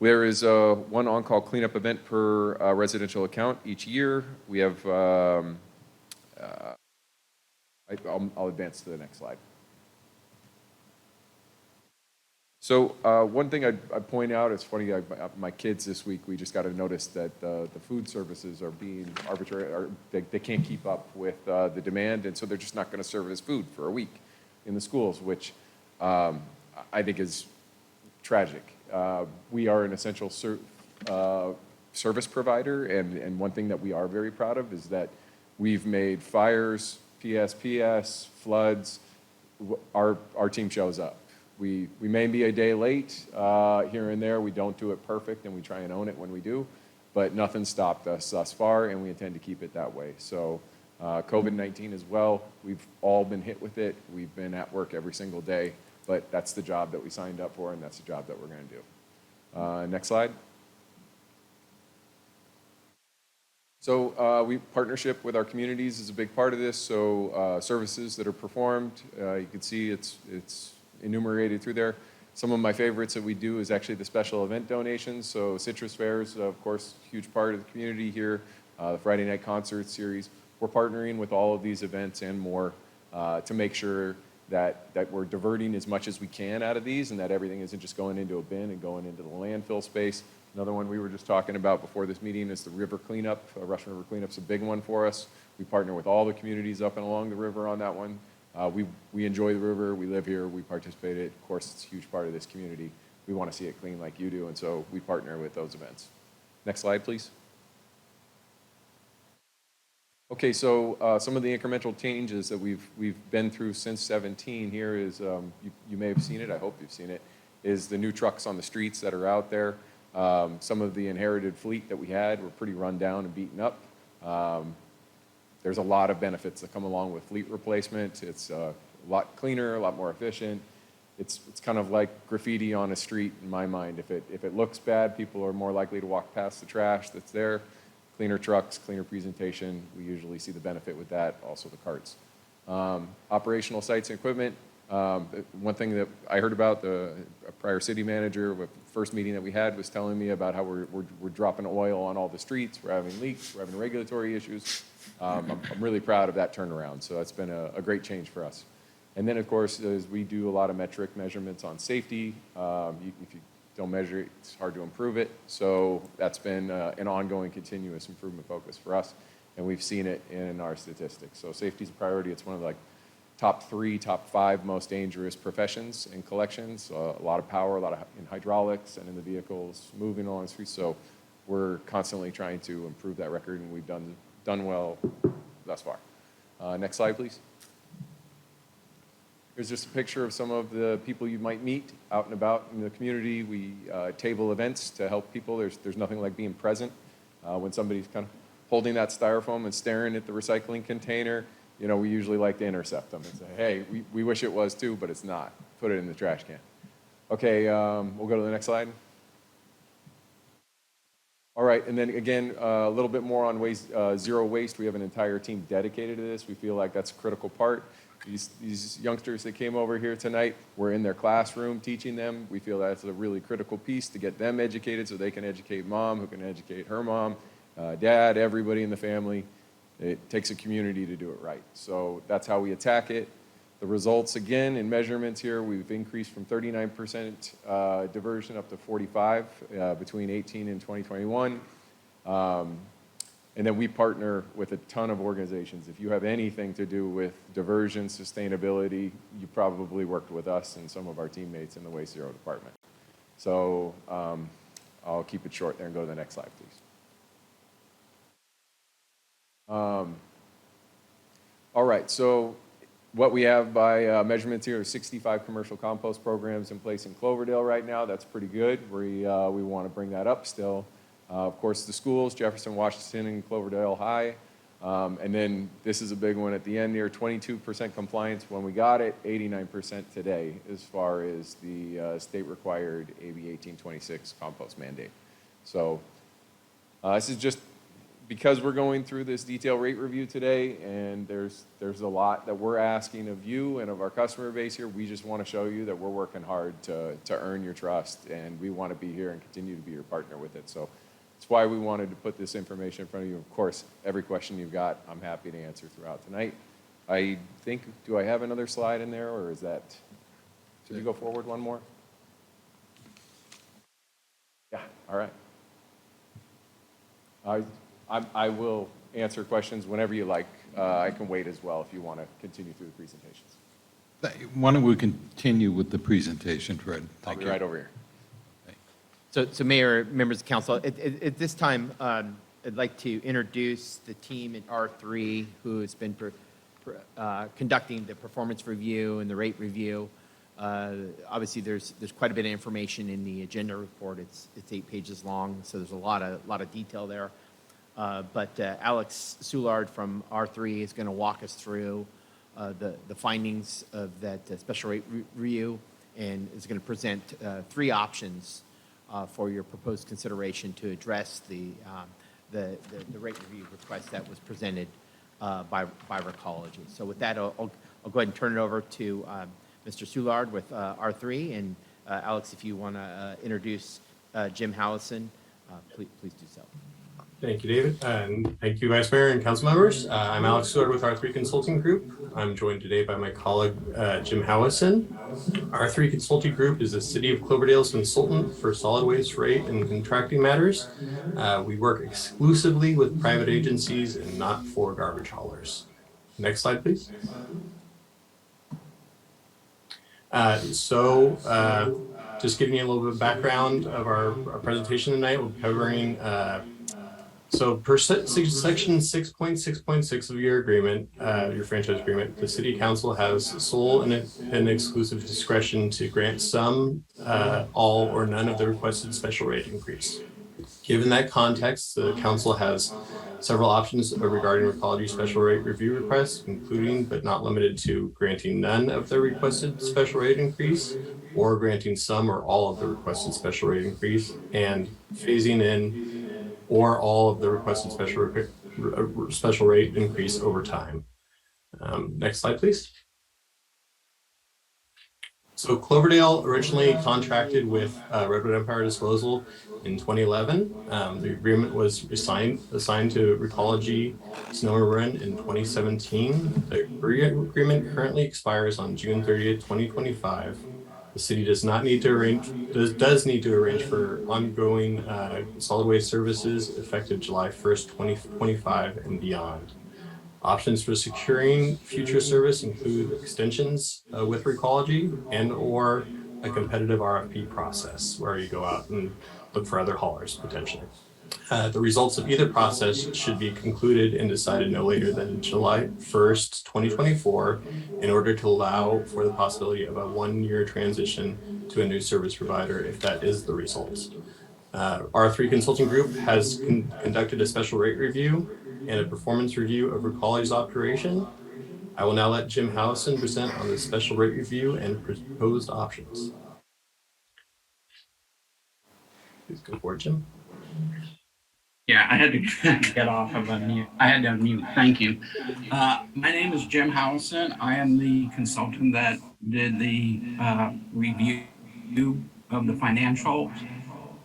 There is one on-call cleanup event per residential account each year. We have, I'll advance to the next slide. So one thing I'd point out, it's funny, my kids this week, we just got to notice that the food services are being arbitrary, or they can't keep up with the demand, and so they're just not going to serve as food for a week in the schools, which I think is tragic. We are an essential service provider, and one thing that we are very proud of is that we've made fires, PSPS, floods, our team shows up. We may be a day late here and there. We don't do it perfect, and we try and own it when we do, but nothing stopped us thus far, and we intend to keep it that way. So COVID-19 as well, we've all been hit with it. We've been at work every single day, but that's the job that we signed up for, and that's the job that we're going to do. Next slide. So partnership with our communities is a big part of this. So services that are performed, you can see it's enumerated through there. Some of my favorites that we do is actually the special event donations. So citrus fairs, of course, huge part of the community here. The Friday night concert series. We're partnering with all of these events and more to make sure that we're diverting as much as we can out of these, and that everything isn't just going into a bin and going into the landfill space. Another one we were just talking about before this meeting is the river cleanup. Russian River cleanup's a big one for us. We partner with all the communities up and along the river on that one. We enjoy the river, we live here, we participate in it. Of course, it's a huge part of this community. We want to see it clean like you do, and so we partner with those events. Next slide, please. Okay, so some of the incremental changes that we've been through since 17 here is, you may have seen it, I hope you've seen it, is the new trucks on the streets that are out there. Some of the inherited fleet that we had were pretty run down and beaten up. There's a lot of benefits that come along with fleet replacement. It's a lot cleaner, a lot more efficient. It's kind of like graffiti on a street in my mind. If it looks bad, people are more likely to walk past the trash that's there. Cleaner trucks, cleaner presentation. We usually see the benefit with that, also the carts. Operational sites and equipment. One thing that I heard about, the prior city manager, the first meeting that we had, was telling me about how we're dropping oil on all the streets, we're having leaks, we're having regulatory issues. I'm really proud of that turnaround, so that's been a great change for us. And then, of course, as we do a lot of measurements on safety. If you don't measure it, it's hard to improve it. So that's been an ongoing continuous improvement focus for us, and we've seen it in our statistics. So safety is a priority. It's one of the top 3, top 5 most dangerous professions in collections. A lot of power, a lot in hydraulics and in the vehicles moving along the streets. So we're constantly trying to improve that record, and we've done well thus far. Next slide, please. Here's just a picture of some of the people you might meet out and about in the community. We table events to help people. There's nothing like being present when somebody's kind of holding that styrofoam and staring at the recycling container. You know, we usually like to intercept them and say, hey, we wish it was too, but it's not. Put it in the trash can. Okay, we'll go to the next slide. All right, and then again, a little bit more on zero waste. We have an entire team dedicated to this. We feel like that's a critical part. These youngsters that came over here tonight, we're in their classroom teaching them. We feel that's a really critical piece to get them educated so they can educate mom, who can educate her mom, dad, everybody in the family. It takes a community to do it right. So that's how we attack it. The results, again, in measurements here, we've increased from 39% diversion up to 45 between 18 and 2021. And then we partner with a ton of organizations. If you have anything to do with diversion, sustainability, you probably worked with us and some of our teammates in the Waste Zero department. So I'll keep it short there and go to the next slide, please. All right, so what we have by measurements here are 65 commercial compost programs in place in Cloverdale right now. That's pretty good. We want to bring that up still. Of course, the schools, Jefferson, Washington, and Cloverdale High. And then this is a big one at the end here, 22% compliance when we got it, 89% today as far as the state required AB 1826 compost mandate. So this is just because we're going through this detailed rate review today, and there's a lot that we're asking of you and of our customer base here. We just want to show you that we're working hard to earn your trust, and we want to be here and continue to be your partner with it. So that's why we wanted to put this information in front of you. Of course, every question you've got, I'm happy to answer throughout tonight. I think, do I have another slide in there, or is that, should we go forward one more? Yeah, all right. I will answer questions whenever you like. I can wait as well if you want to continue through the presentations. Why don't we continue with the presentation, Fred? I'll Thank be you. right over here. So Mayor, members of council, at this time, I'd like to introduce the team at R3 who has been conducting the performance review and the rate review. Obviously, there's quite a bit of information in the agenda report. It's 8 pages long, so there's a lot of detail there. But Alex Soulard from R3 is going to walk us through the findings of that special rate review, and is going to present 3 options for your proposed consideration to address the rate review request that was presented by Recology. So with that, I'll go ahead and turn it over to Mr. Soulard with R3, and Alex, if you want to introduce Jim Howison, please do so. Thank you, David, and thank you, Vice Mayor and council members. I'm Alex Soulard with R3 Consulting Group. I'm joined today by my colleague, Jim Howison. R3 Consulting Group is the City of Cloverdale's consultant for solid waste rate and contracting matters. We work exclusively with private agencies and not for garbage haulers. Next slide, please. Just giving you a little bit of background of our presentation tonight, we'll be covering so per section 6.6.6 of your agreement, your franchise agreement, the city council has sole and exclusive discretion to grant some, all, or none of the requested special rate increase. Given that context, the council has several options regarding Recology special rate review requests, including but not limited to granting none of the requested special rate increase, or granting some or all of the requested special rate increase, and phasing in or all of the requested special rate increase over time. Next slide, please. So Cloverdale originally contracted with Redwood Empire Disposal in 2011. The agreement was assigned to Recology Snow and Run in 2017. The agreement currently expires on June 30th, 2025. The city does need to arrange for ongoing solid waste services effective July 1st, 2025 and beyond. Options for securing future service include extensions with Recology and or a competitive RFP process where you go out and look for other haulers potentially. The results of either process should be concluded and decided no later than July 1st, 2024, in order to allow for the possibility of a 1-year transition to a new service provider if that is the result. R3 Consulting Group has conducted a special rate review and a performance review of Recology's operation. I will now let Jim Howison present on the special rate review and proposed options. Please go forward, Jim. Yeah, I had to get off of unmute. I had to unmute. Thank you. My name is Jim Howison. I am the consultant that did the review of the financial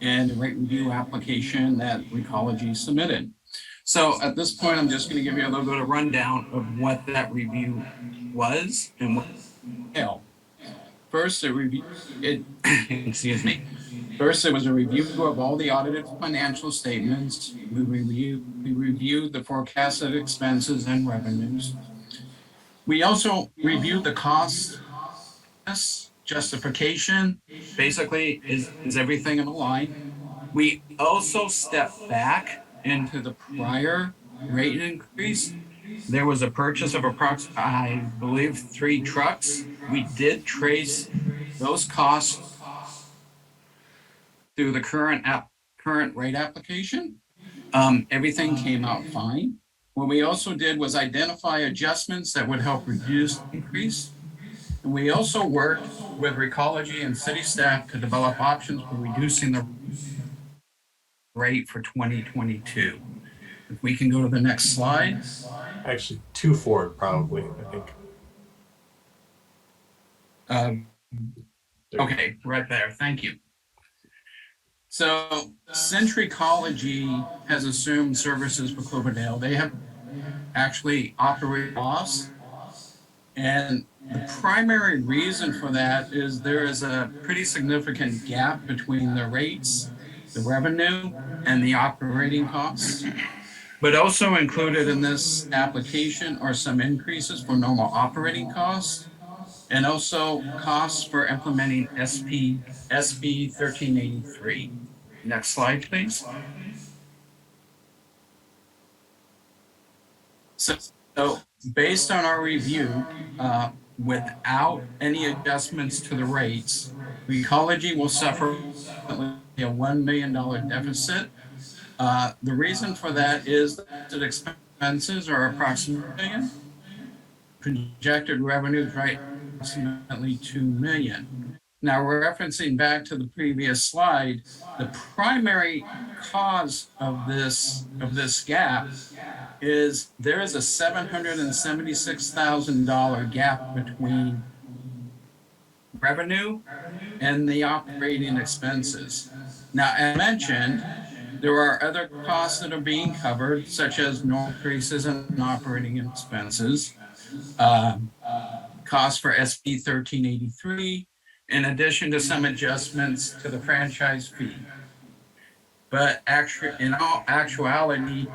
and the rate review application that Recology submitted. So at this point, I'm just going to give you a little bit of rundown of what that review was and what it entailed. First, excuse me. First, it was a review of all the audited financial statements. We reviewed the forecasted expenses and revenues. We also reviewed the cost justification. Basically, is everything in line? We also stepped back into the prior rate increase. There was a purchase of approximately, I believe, 3 trucks. We did trace those costs through the current rate application. Everything came out fine. What we also did was identify adjustments that would help reduce the increase. And we also worked with Recology and city staff to develop options for reducing the rate for 2022. If we can go to the next slide. Actually, 2 forward, probably, I think. Okay, right there. Thank you. So since Recology has assumed services for Cloverdale, they have actually operated loss. And the primary reason for that is there is a pretty significant gap between the rates, the revenue, and the operating costs. But also included in this application are some increases for normal operating costs and also costs for implementing SB 1383. Next slide, please. So based on our review, without any adjustments to the rates, Recology will suffer a $1 million deficit. The reason for that is that expenses are approximately $1 million. Projected revenues right approximately $2 million. Now, referencing back to the previous slide, the primary cause of this gap is there is a $776,000 gap between revenue and the operating expenses. Now, as mentioned, there are other costs that are being covered, such as normal increases in operating expenses, costs for SB 1383, in addition to some adjustments to the franchise fee. But actually, in all actuality,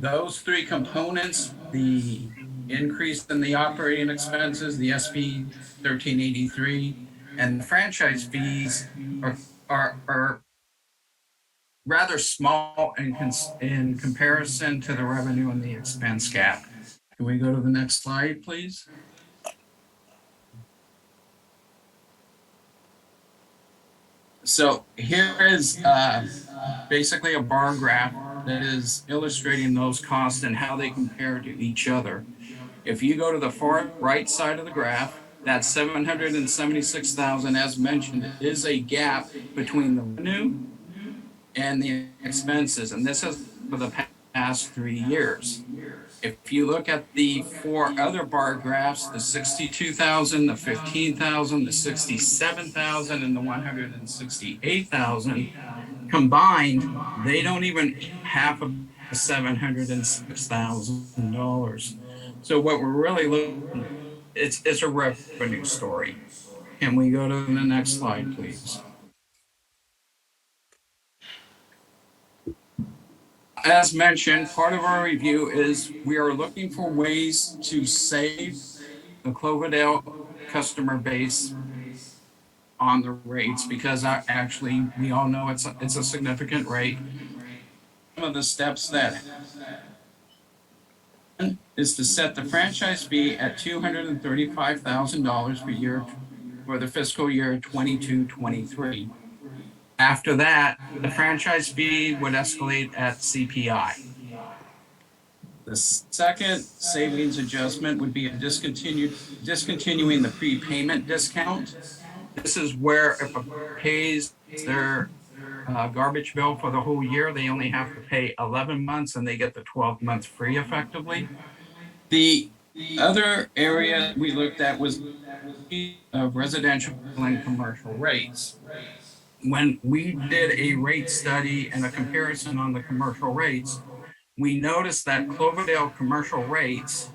those 3 components, the increase in the operating expenses, the SB 1383, and the franchise fees are rather small in comparison to the revenue and the expense gap. Can we go to the next slide, please? So here is basically a bar graph that is illustrating those costs and how they compare to each other. If you go to the far right side of the graph, that 776,000, as mentioned, is a gap between the revenue and the expenses, and this is for the past 3 years. If you look at the 4 other bar graphs, the 62,000, the 15,000, the 67,000, and the 168,000, combined, they don't even half of the $706,000. So what we're really looking, it's a revenue story. Can we go to the next slide, please? As mentioned, part of our review is we are looking for ways to save the Cloverdale customer base on the rates, because actually we all know it's a significant rate. Some of the steps that is to set the franchise fee at $235,000 for the fiscal year 22-23. After that, the franchise fee would escalate at CPI. The second savings adjustment would be discontinuing the prepayment discount. This is where if a pays their garbage bill for the whole year, they only have to pay 11 months and they get the 12 months free effectively. The other area we looked at was residential and commercial rates. When we did a rate study and a comparison on the commercial rates, we noticed that Cloverdale commercial rates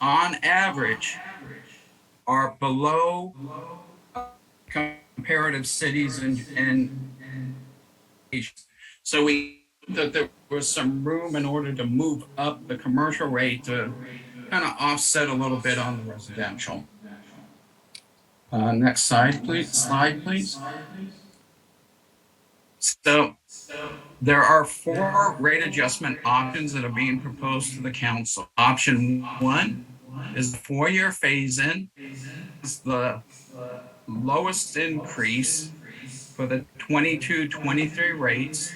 on average are below comparative cities and So we, that there was some room in order to move up the commercial rate to kind of offset a little bit on the residential. Next slide, please. So there are 4 rate adjustment options that are being proposed to the council. Option 1 is the 4-year phase-in. It's the lowest increase for the 22-23 rates.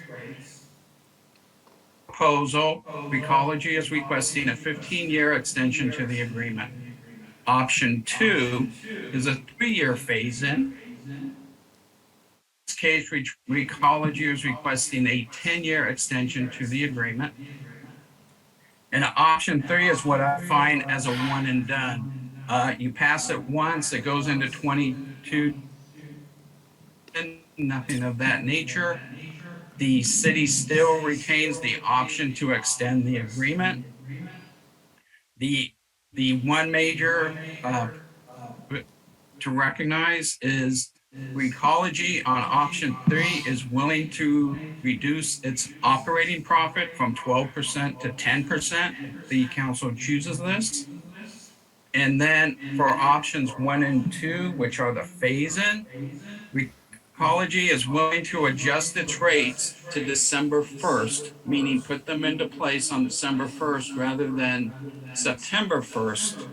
Proposal, Recology is requesting a 15-year extension to the agreement. Option 2 is a 3-year phase-in. In this case, Recology is requesting a 10-year extension to the agreement. And option 3 is what I find as a one and done. You pass it once, it goes into 22, nothing of that nature. The city still retains the option to extend the agreement. The one major to recognize is Recology on option 3 is willing to reduce its operating profit from 12% to 10% if the council chooses this. And then for options 1 and 2, which are the phase-in, Recology is willing to adjust its rates to December 1st, meaning put them into place on December 1st rather than September 1st.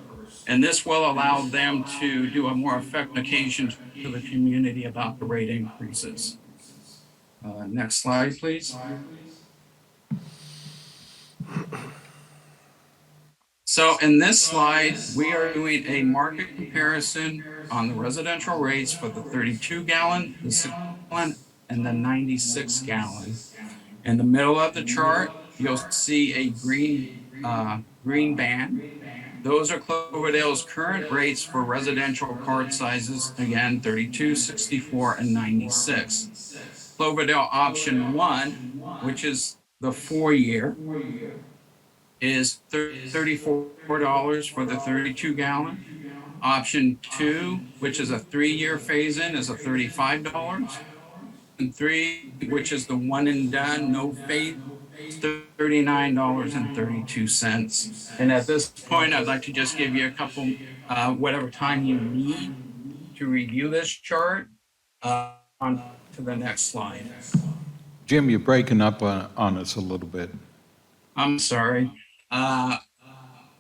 And this will allow them to do a more effective communication to the community about the rate increases. Next slide, please. So in this slide, we are doing a market comparison on the residential rates for the 32 gallon, the 6 gallon, and the 96 gallon. In the middle of the chart, you'll see a green band. Those are Cloverdale's current rates for residential card sizes, again, 32, 64, and 96. Cloverdale option 1, which is the 4-year, is $34 for the 32 gallon. Option 2, which is a 3-year phase-in, is a $35. And 3, which is the one and done, no phase, $39.32. And at this point, I'd like to just give you a couple, whatever time you need to review this chart. On to the next slide. Jim, you're breaking up on us a little bit. I'm sorry.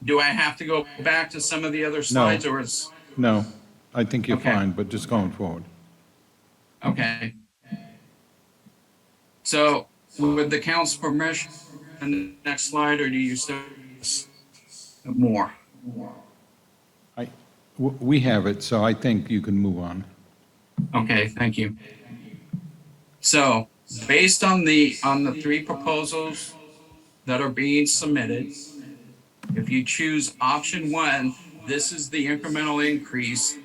Do I have to go back to some of the other slides or is? No, I think you're Okay. fine, but just going forward. Okay. So with the council's permission, the next slide, or do you still more? We have it, so I think you can move on. Okay, thank you. So based on the 3 proposals that are being submitted, if you choose option 1, this is the incremental increase,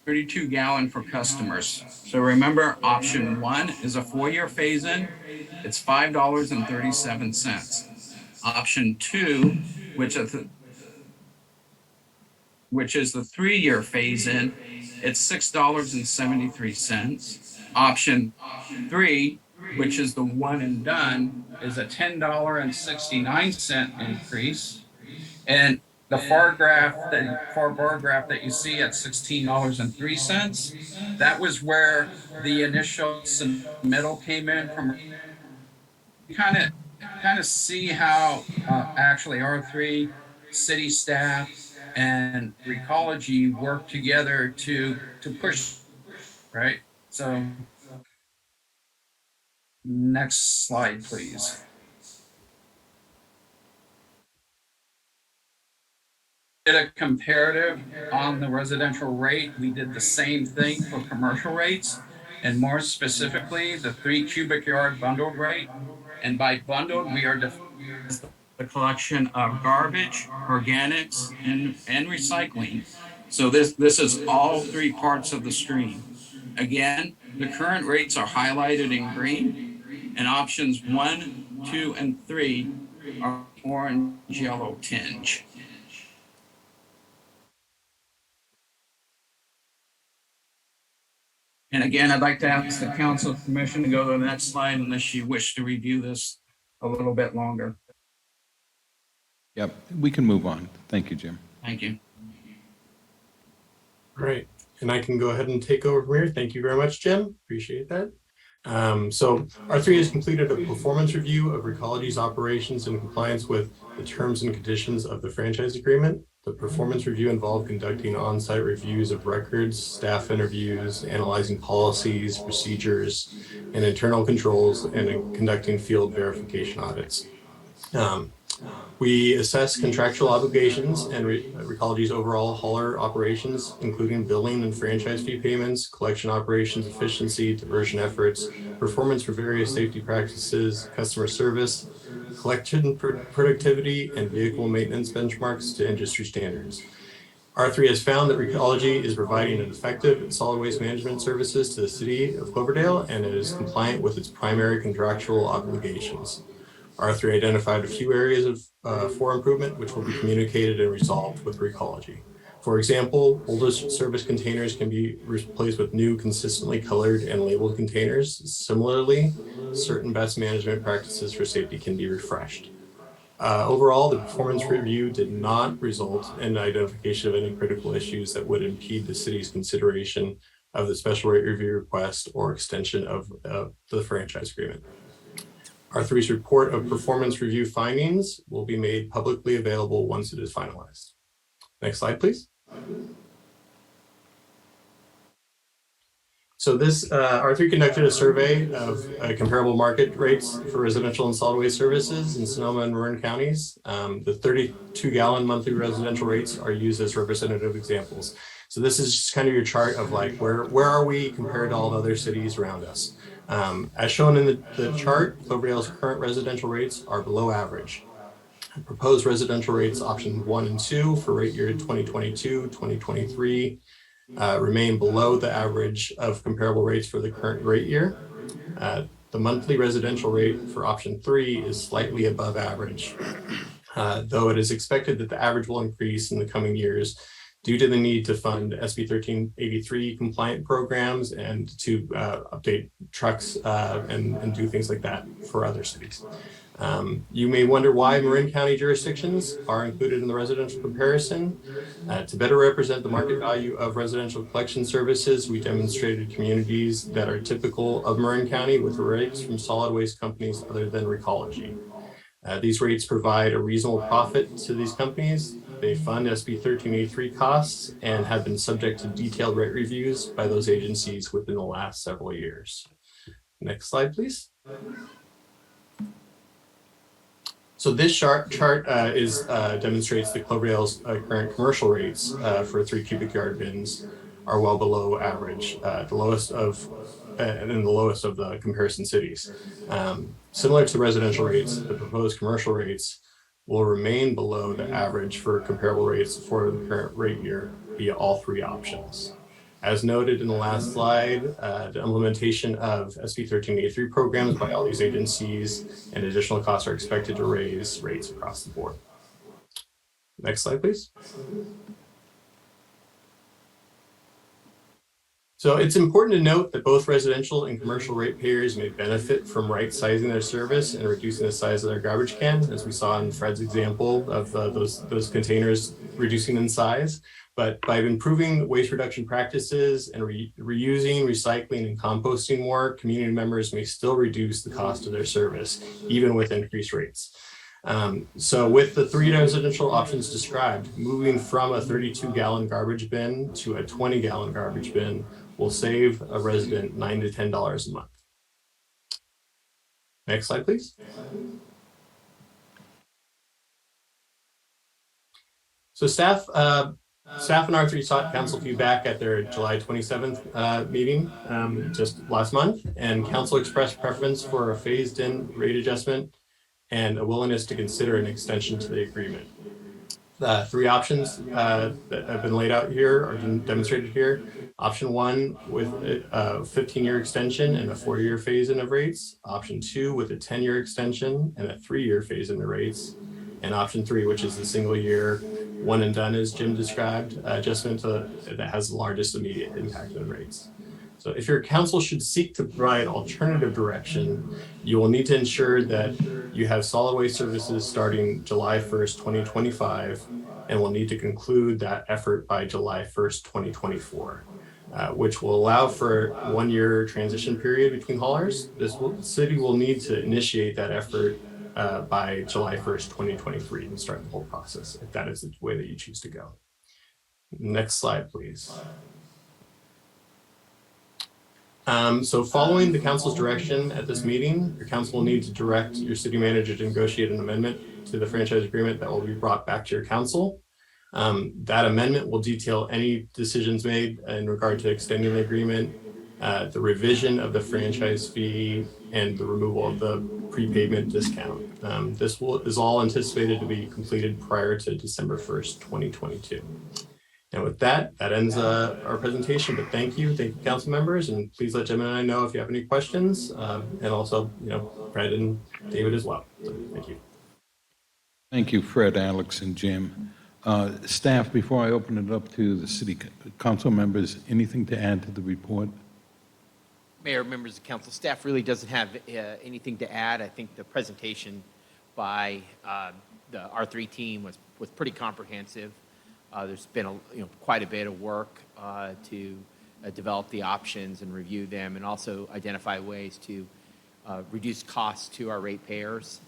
32 gallon for customers. So remember, option 1 is a 4-year phase-in. It's $5.37. Option 2, which is the 3-year phase-in, it's $6.73. Option 3, which is the one and done, is a $10.69 increase. And the far bar graph that you see at $16.03, that was where the initial submittal came in from. Kind of see how actually R3, city staff, and Recology work together to push, right? So next slide, please. Did a comparative on the residential rate. We did the same thing for commercial rates, and more specifically, the 3 cubic yard bundled rate. And by bundled, we are defining the collection of garbage, organics, and recycling. So this is all 3 parts of the stream. Again, the current rates are highlighted in green, and options 1, 2, and 3 are orange yellow tinge. And again, I'd like to ask the council permission to go to the next slide unless you wish to review this a little bit longer. Yep, we can move on. Thank you, Jim. Thank you. All right, and I can go ahead and take over from here. Thank you very much, Jim. Appreciate that. So R3 has completed a performance review of Recology's operations in compliance with the terms and conditions of the franchise agreement. The performance review involved conducting on-site reviews of records, staff interviews, analyzing policies, procedures, and internal controls, and conducting field verification audits. We assess contractual obligations and Recology's overall hauler operations, including billing and franchise fee payments, collection operations efficiency, diversion efforts, performance for various safety practices, customer service, collection productivity, and vehicle maintenance benchmarks to industry standards. R3 has found that Recology is providing an effective solid waste management services to the city of Cloverdale and it is compliant with its primary contractual obligations. R3 identified a few areas for improvement, which will be communicated and resolved with Recology. For example, older service containers can be replaced with new, consistently colored and labeled containers. Similarly, certain best management practices for safety can be refreshed. Overall, the performance review did not result in identification of any critical issues that would impede the city's consideration of the special rate review request or extension of the franchise agreement. R3's report of performance review findings will be made publicly available once it is finalized. Next slide, please. So this R3 conducted a survey of comparable market rates for residential and solid waste services in Sonoma and Marin counties. The 32-gallon monthly residential rates are used as representative examples. So this is just kind of your chart of like where are we compared to all the other cities around us. As shown in the chart, Cloverdale's current residential rates are below average. Proposed residential rates options 1 and 2 for rate year 2022, 2023 remain below the average of comparable rates for the current rate year. The monthly residential rate for option 3 is slightly above average, though it is expected that the average will increase in the coming years due to the need to fund SB 1383 compliant programs and to update trucks and do things like that for other cities. You may wonder why Marin County jurisdictions are included in the residential comparison. To better represent the market value of residential collection services, we demonstrated communities that are typical of Marin County with rates from solid waste companies other than Recology. These rates provide a reasonable profit to these companies. They fund SB 1383 costs and have been subject to detailed rate reviews by those agencies within the last several years. Next slide, please. So this chart demonstrates that Cloverdale's current commercial rates for 3 cubic yard bins are well below average, the lowest of the comparison cities. Similar to residential rates, the proposed commercial rates will remain below the average for comparable rates for the current rate year via all 3 options. As noted in the last slide, the implementation of SB 1383 programs by all these agencies and additional costs are expected to raise rates across the board. Next slide, please. So it's important to note that both residential and commercial ratepayers may benefit from right-sizing their service and reducing the size of their garbage can, as we saw in Fred's example of those containers reducing in size. But by improving waste reduction practices and reusing, recycling, and composting more, community members may still reduce the cost of their service, even with increased rates. So with the 3 residential options described, moving from a 32-gallon garbage bin to a 20-gallon garbage bin will save a resident $9 to $10 a month. Next slide, please. So staff and R3 sought council feedback at their July 27th meeting just last month, and council expressed preference for a phased-in rate adjustment and a willingness to consider an extension to the agreement. 3 options that have been laid out here are demonstrated here. Option 1 with a 15-year extension and a 4-year phase-in of rates. Option 2 with a 10-year extension and a 3-year phase-in of rates. And option 3, which is the single-year one and done, as Jim described, adjustment that has the largest immediate impact on rates. So if your council should seek to provide alternative direction, you will need to ensure that you have solid waste services starting July 1st, 2025, and will need to conclude that effort by July 1st, 2024. Which will allow for 1 year transition period between haulers. The city will need to initiate that effort by July 1st, 2023 and start the whole process if that is the way that you choose to go. Next slide, please. So following the council's direction at this meeting, your council will need to direct your city manager to negotiate an amendment to the franchise agreement that will be brought back to your council. That amendment will detail any decisions made in regard to extending the agreement, the revision of the franchise fee, and the removal of the prepayment discount. This is all anticipated to be completed prior to December 1st, 2022. And with that ends our presentation. But thank you, council members, and please let Jim and I know if you have any questions, and also, Fred and David as well. So, thank you. Thank you, Fred, Alex, and Jim. Staff, before I open it up to the city council members, anything to add to the report? Mayor, members of council, staff really doesn't have anything to add. I think the presentation by the R3 team was pretty comprehensive. There's been quite a bit of work to develop the options and review them, and also identify ways to reduce costs to our ratepayers.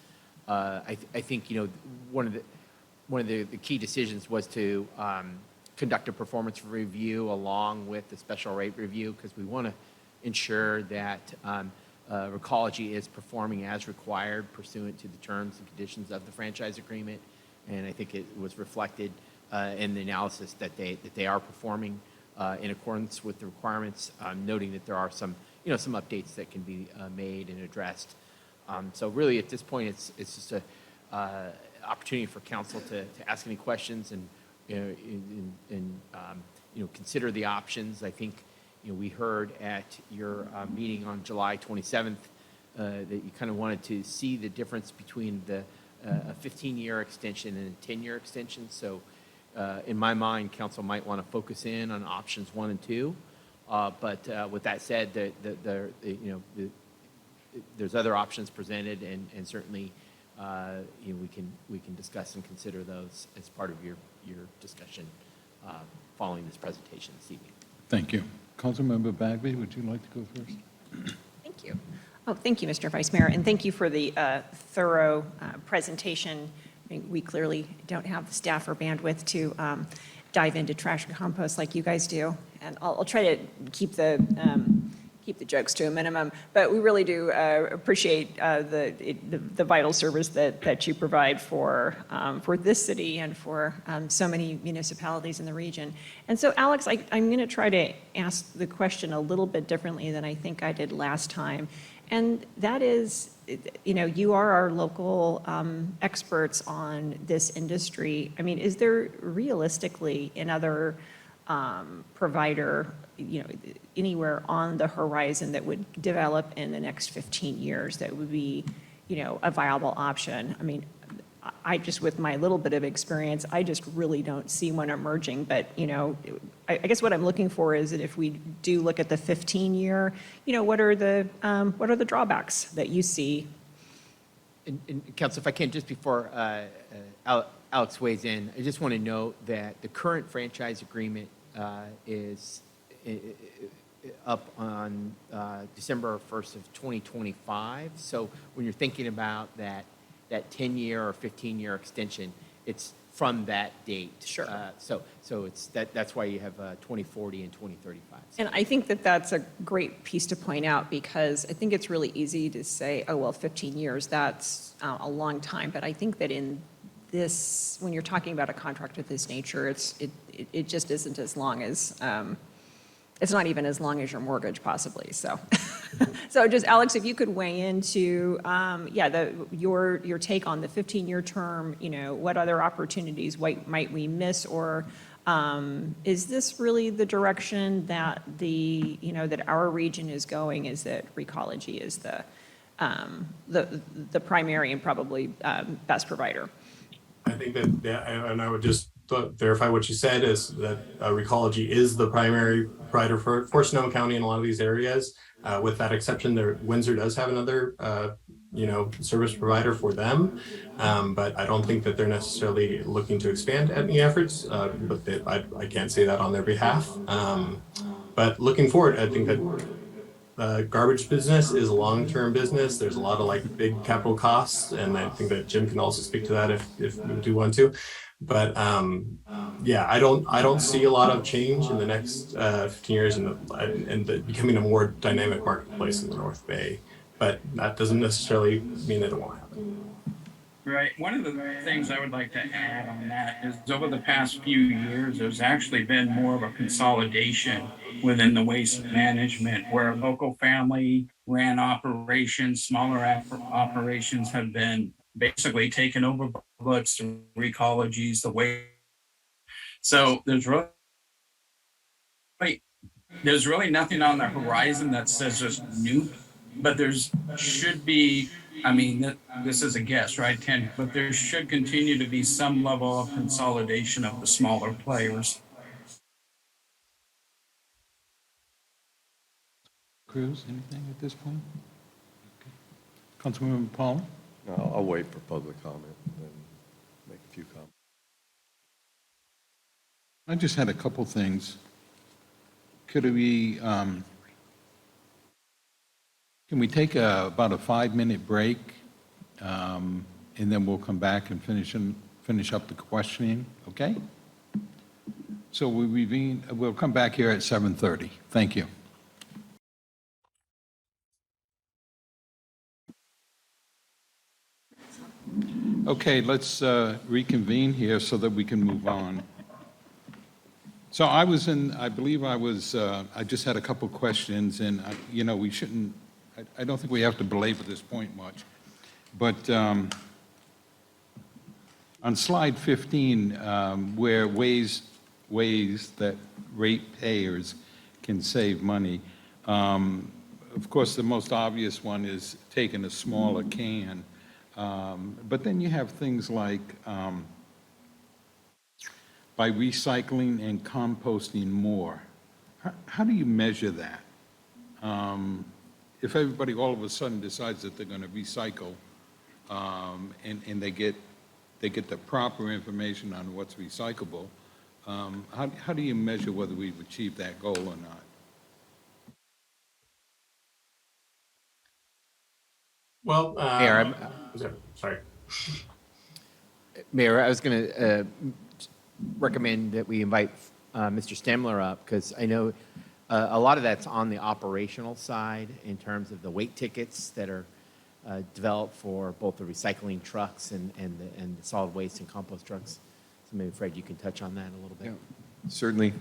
I think one of the key decisions was to conduct a performance review along with the special rate review, because we want to ensure that Recology is performing as required pursuant to the terms and conditions of the franchise agreement. And I think it was reflected in the analysis that they are performing in accordance with the requirements, noting that there are some updates that can be made and addressed. So really at this point, it's just a opportunity for council to ask any questions and consider the options. I think we heard at your meeting on July 27th that you kind of wanted to see the difference between a 15-year extension and a 10-year extension. So in my mind, council might want to focus in on options 1 and 2. But with that said, there's other options presented, and certainly we can discuss and consider those as part of your discussion following this presentation this evening. Thank you. Councilmember Bagby, would you like to go first? Thank you. Oh, thank you, Mr. Vice Mayor, and thank you for the thorough presentation. I mean, we clearly don't have the staff or bandwidth to dive into trash and compost like you guys do, and I'll try to keep the jokes to a minimum. But we really do appreciate the vital service that you provide for this city and for so many municipalities in the region. And so, Alex, I'm going to try to ask the question a little bit differently than I think I did last time. And that is, you are our local experts on this industry. I mean, is there realistically another provider, anywhere on the horizon that would develop in the next 15 years that would be, a viable option? I mean, I just, with my little bit of experience, I just really don't see one emerging. But, I guess what I'm looking for is that if we do look at the 15-year, what are the drawbacks that you see? And Council, if I can, just before Alex weighs in, I just want to note that the current franchise agreement is up on December 1st of 2025. So when you're thinking about that 10-year or 15-year extension, it's from that date. Sure. So it's that's why you have 2040 and 2035. And I think that that's a great piece to point out, because I think it's really easy to say, oh, well, 15 years, that's a long time. But I think that in this, when you're talking about a contract of this nature, it just isn't as long as, it's not even as long as your mortgage possibly. So, so just Alex, if you could weigh into, your take on the 15-year term, what other opportunities might we miss, or is this really the direction that that our region is going? Is that Recology is the primary and probably best provider? I think that, and I would just verify what you said, is that Recology is the primary provider for Sonoma County in a lot of these areas. With that exception, Windsor does have another, service provider for them. But I don't think that they're necessarily looking to expand any efforts, but I can't say that on their behalf. But looking forward, I think that garbage business is a long-term business. There's a lot of like big capital costs, and I think that Jim can also speak to that if we do want to. But yeah, I don't see a lot of change in the next 15 years and becoming a more dynamic marketplace in the North Bay. But that doesn't necessarily mean that it won't happen. Right. One of the things I would like to add on that is over the past few years, there's actually been more of a consolidation within the waste management where local family ran operations, smaller operations have been basically taken over by books, the Recologies, the waste. So there's really nothing on the horizon that says just new, but should be, I mean, this is a guess, right, Ken? But there should continue to be some level of consolidation of the smaller players. Cruz, anything at this point? Okay. Councilmember Paul? No, I'll wait for public comment and then make a few comments. I just had a couple things. Could we, can we take about a 5-minute break? And then we'll come back and finish up the questioning, okay? So we'll come back here at 7:30. Thank you. Okay, let's reconvene here so that we can move on. So I just had a couple questions, and, we shouldn't, I don't think we have to belabor this point much. But on slide 15, where ways that ratepayers can save money, of course, the most obvious one is taking a smaller can. But then you have things like by recycling and composting more. How do you measure that? If everybody all of a sudden decides that they're going to recycle and they get the proper information on what's recyclable, how do you measure whether we've achieved that goal or not? Well, Mayor, sorry. Mayor, I was going to recommend that we invite Mr. Stemler up because I know a lot of that's on the operational side in terms of the weight tickets that are developed for both the recycling trucks and the solid waste and compost trucks. So maybe Fred, you can touch on that a little bit. Yeah, certainly.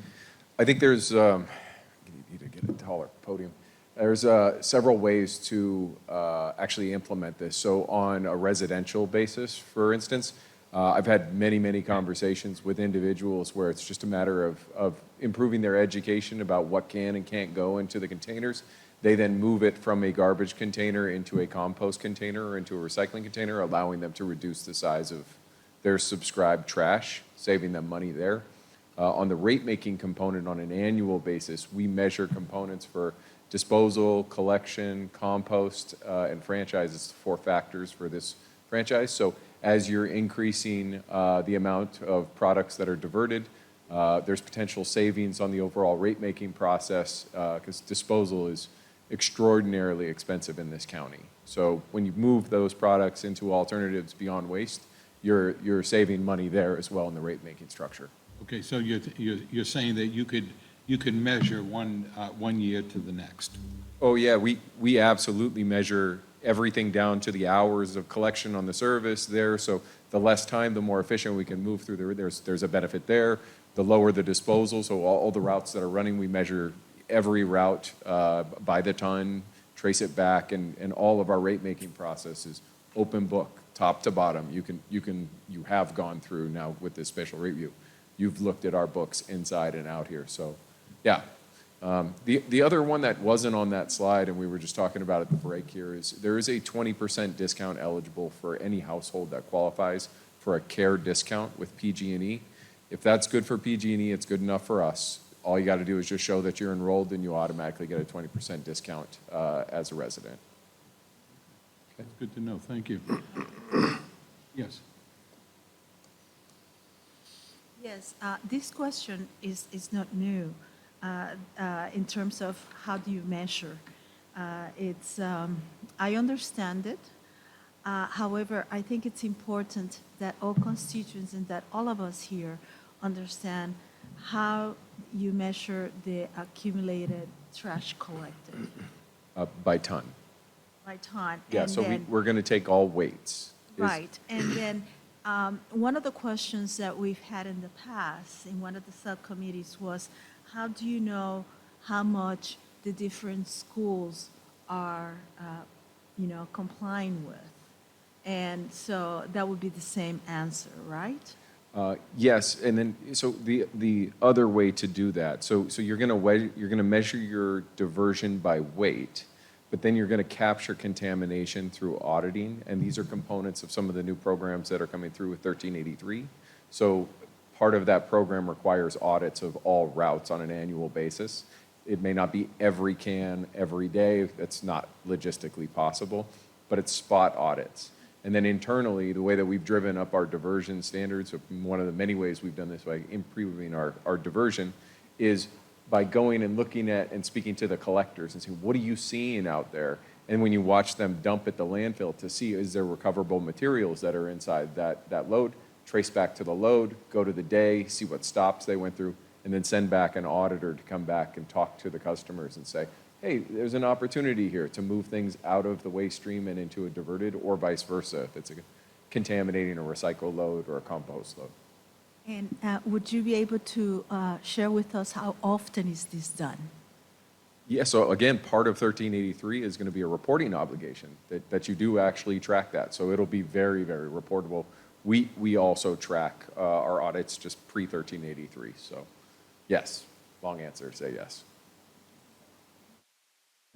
I think there's, you need to get a taller podium. There's several ways to actually implement this. So on a residential basis, for instance, I've had many conversations with individuals where it's just a matter of improving their education about what can and can't go into the containers. They then move it from a garbage container into a compost container or into a recycling container, allowing them to reduce the size of their subscribed trash, saving them money there. On the rate-making component on an annual basis, we measure components for disposal, collection, compost, and franchises, 4 factors for this franchise. So as you're increasing the amount of products that are diverted, there's potential savings on the overall rate-making process because disposal is extraordinarily expensive in this county. So when you move those products into alternatives beyond waste, you're saving money there as well in the rate-making structure. Okay, so you're saying that you could measure one year to the next. Oh yeah, we absolutely measure everything down to the hours of collection on the service there. So the less time, the more efficient we can move through. There's a benefit there. The lower the disposal, so all the routes that are running, we measure every route by the ton, trace it back, and all of our rate making process is open book, top to bottom. You have gone through now with this spatial review. You've looked at our books inside and out here. So yeah. The other one that wasn't on that slide, and we were just talking about at the break here, is there is a 20% discount eligible for any household that qualifies for a care discount with PG&E. If that's good for PG&E, it's good enough for us. all you got to do is just show that you're enrolled and you automatically get a 20% discount as a resident. That's good to know. Thank you. Yes. Yes, this question is not new in terms of how do you measure. I understand it. However, I think it's important that all constituents and that all of us here understand how you measure the accumulated trash collected By ton. by ton. Yeah, And so then- we're going to take all weights. Right, and then one of the questions that we've had in the past in one of the subcommittees was, how do you know how much the different schools are, complying with? And so that would be the same answer, right? Yes, and then, so the other way to do that, so you're going to measure your diversion by weight, but then you're going to capture contamination through auditing, and these are components of some of the new programs that are coming through with 1383. So part of that program requires audits of all routes on an annual basis. It may not be every can every day, that's not logistically possible, but it's spot audits. And then internally, the way that we've driven up our diversion standards, one of the many ways we've done this by improving our diversion, is by going and looking at and speaking to the collectors and saying, what are you seeing out there? And when you watch them dump at the landfill to see, is there recoverable materials that are inside that load, trace back to the load, go to the day, see what stops they went through, and then send back an auditor to come back and talk to the customers and say, hey, there's an opportunity here to move things out of the waste stream and into a diverted, or vice versa, if it's contaminating a recycle load or a compost load. And would you be able to share with us how often is this done? Yeah, so again, part of 1383 is going to be a reporting obligation that you do actually track that. So it'll be very, very reportable. We also track our audits just pre-1383. So yes, long answer, say yes.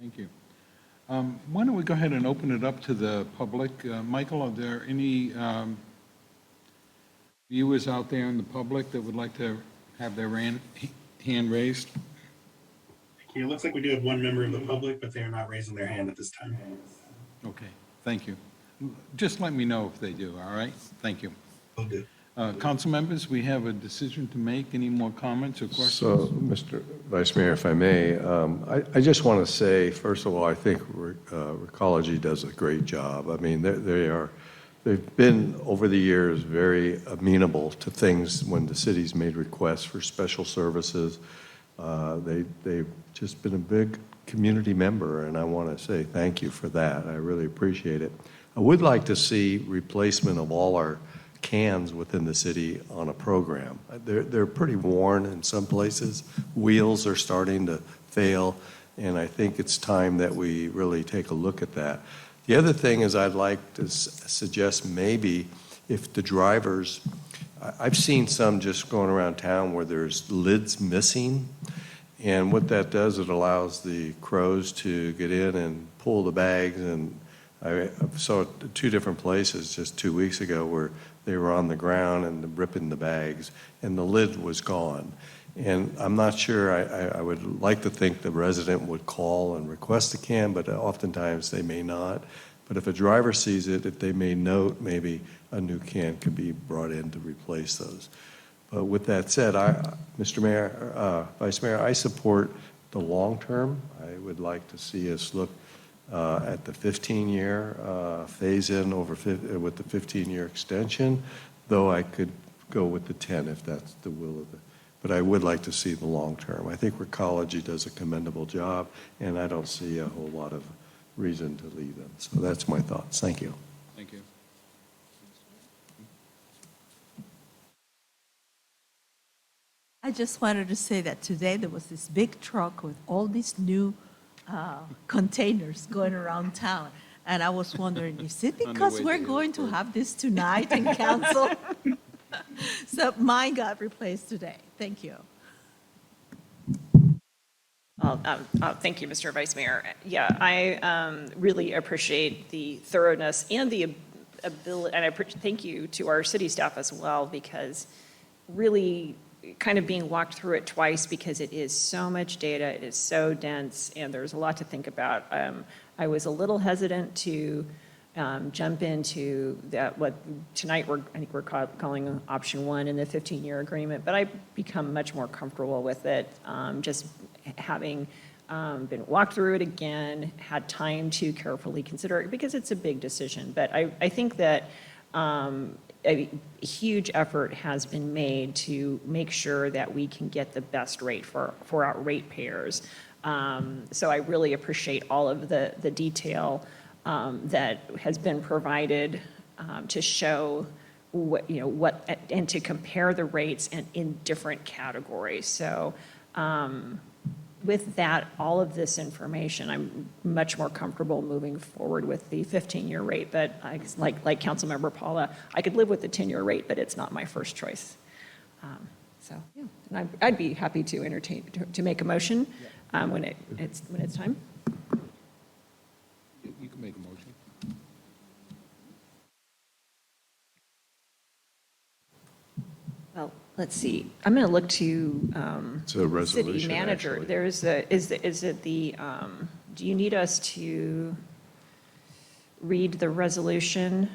Thank you. Why don't we go ahead and open it up to the public? Michael, are there any viewers out there in the public that would like to have their hand raised? It looks like we do have one member of the public, but they are not raising their hand at this time. Okay, thank you. Just let me know if they do, all right? Thank you. Will do. Council members, we have a decision to make. Any more comments or questions? So, Mr. Vice Mayor, if I may, I just want to say, first of all, I think Recology does a great job. I mean, they've been, over the years, very amenable to things when the city's made requests for special services. They've just been a big community member, and I want to say thank you for that. I really appreciate it. I would like to see replacement of all our cans within the city on a program. They're pretty worn in some places. Wheels are starting to fail, and I think it's time that we really take a look at that. The other thing is I'd like to suggest maybe if the drivers, I've seen some just going around town where there's lids missing, and what that does, it allows the crows to get in and pull the bags, and I saw two different places just 2 weeks ago where they were on the ground and ripping the bags, and the lid was gone. And I'm not sure, I would like to think the resident would call and request a can, but oftentimes they may not. But if a driver sees it, if they may note, maybe a new can could be brought in to replace those. But with that said, Mr. Mayor, Vice Mayor, I support the long term. I would like to see us look at the 15-year phase in with the 15-year extension, though I could go with the 10 if that's the will of the, but I would like to see the long term. I think Recology does a commendable job, and I don't see a whole lot of reason to leave them. So that's my thoughts. Thank you. Thank you. I just wanted to say that today there was this big truck with all these new containers going around town. And I was wondering, is it because we're going to have this tonight in council? So mine got replaced today. Thank you. Thank you, Mr. Vice Mayor. Yeah, I really appreciate the thoroughness and the ability, and thank you to our city staff as well, because really kind of being walked through it twice because it is so much data, it is so dense, and there's a lot to think about. I was a little hesitant to jump into that, what tonight I think we're calling option one in the 15-year agreement, but I've become much more comfortable with it, just having been walked through it again, had time to carefully consider it because it's a big decision. But I think that a huge effort has been made to make sure that we can get the best rate for our ratepayers. So I really appreciate all of the detail that has been provided to show what, and to compare the rates in different categories. So with that, all of this information, I'm much more comfortable moving forward with the 15-year rate. But like Councilmember Paula, I could live with the 10-year rate, but it's not my first choice. So yeah, and I'd be happy to entertain to make a motion when it's time. You can make a motion. Well, let's see. I'm going to look to It's a resolution, city manager. actually. There's is it the, do you need us to read the resolution?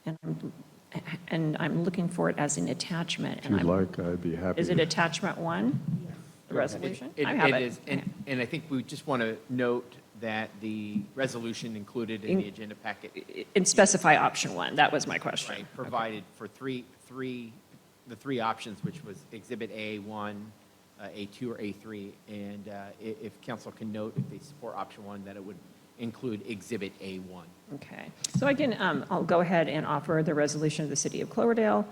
And I'm looking for it as an attachment. If and you'd I'm- like, I'd be happy. Is it to- attachment one? The resolution? I have It is, and I think we just want to note that the resolution included in the agenda packet, And specify option one. That was my question. right, provided for the three options, which was Exhibit A1, A2, or A3. And if council can note, if they support option one, that it would include Exhibit A1. Okay, so again, I'll go ahead and offer the resolution of the City of Cloverdale.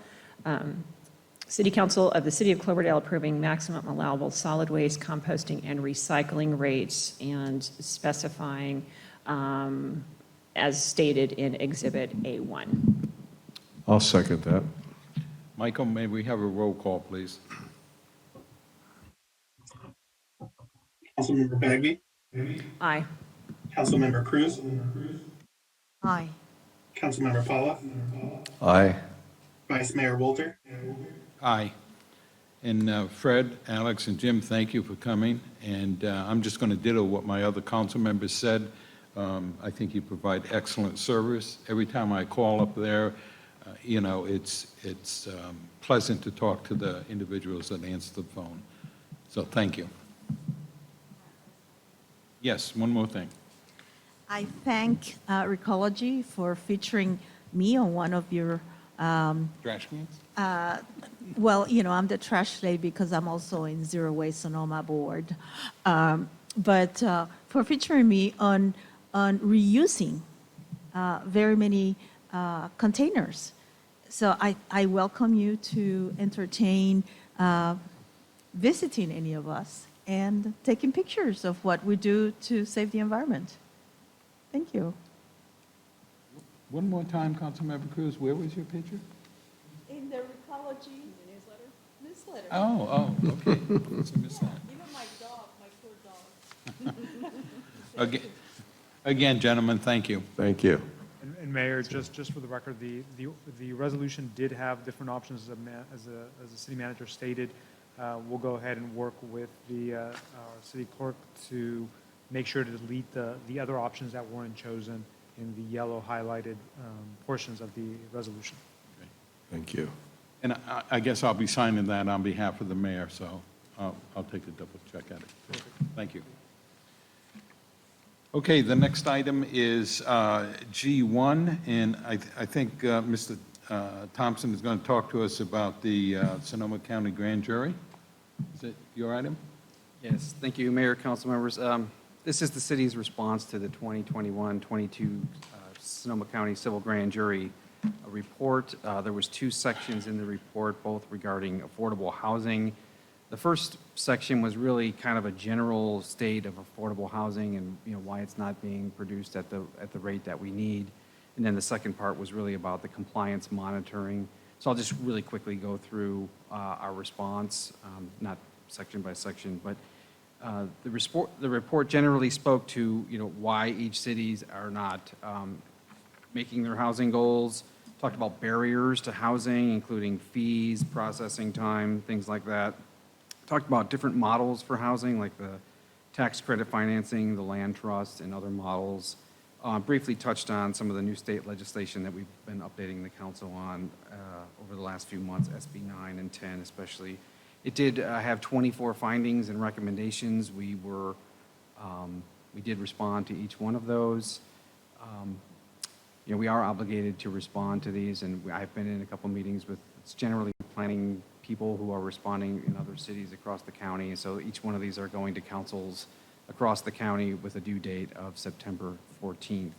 City Council of the City of Cloverdale approving maximum allowable solid waste composting and recycling rates and specifying as stated in Exhibit A1. I'll second that. Michael, may we have a roll call, please? Councilmember Bagby, Aye. Councilmember Cruz, Aye. Councilmember Paula, Aye. Vice Mayor Walter. Aye. And Fred, Alex, and Jim, thank you for coming. And I'm just going to ditto what my other council members said. I think you provide excellent service. Every time I call up there, it's pleasant to talk to the individuals that answer the phone. So thank you. Yes, one more thing. I thank Recology for featuring me on one of your, Trash cans? well, I'm the trash lady because I'm also in Zero Waste Sonoma board. But for featuring me on reusing very many containers. So I welcome you to entertain visiting any of us and taking pictures of what we do to save the environment. Thank you. One more time, Councilmember Cruz, where was your picture? In the Recology newsletter. Oh, okay. Must have missed that. Even my dog, my poor dog. Again, gentlemen, thank you. Thank you. And Mayor, just for the record, the resolution did have different options as the city manager stated. We'll go ahead and work with our city clerk to make sure to delete the other options that weren't chosen in the yellow highlighted portions of the resolution. Thank you. And I guess I'll be signing that on behalf of the mayor, so I'll take a double check at it. Thank you. Okay, the next item is G1, and I think Mr. Thompson is going to talk to us about the Sonoma County Grand Jury. Is it your item? Yes, thank you, Mayor, council members. This is the city's response to the 2021-22 Sonoma County Civil Grand Jury report. There was 2 sections in the report, both regarding affordable housing. The first section was really kind of a general state of affordable housing and why it's not being produced at the rate that we need. And then the second part was really about the compliance monitoring. So I'll just really quickly go through our response, not section by section, but the report generally spoke to why each cities are not making their housing goals, talked about barriers to housing, including fees, processing time, things like that. Talked about different models for housing, like the tax credit financing, the land trust, and other models. Briefly touched on some of the new state legislation that we've been updating the council on over the last few months, SB 9 and 10 especially. It did have 24 findings and recommendations. We did respond to each one of those. We are obligated to respond to these, and I've been in a couple meetings with, it's generally planning people who are responding in other cities across the county. So each one of these are going to councils across the county with a due date of September 14th.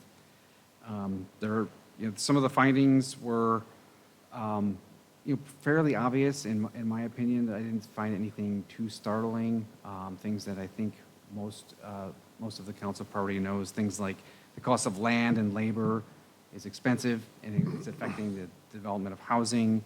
Some of the findings were fairly obvious in my opinion. I didn't find anything too startling. Things that I think most of the council already knows, things like the cost of land and labor is expensive and it's affecting the development of housing.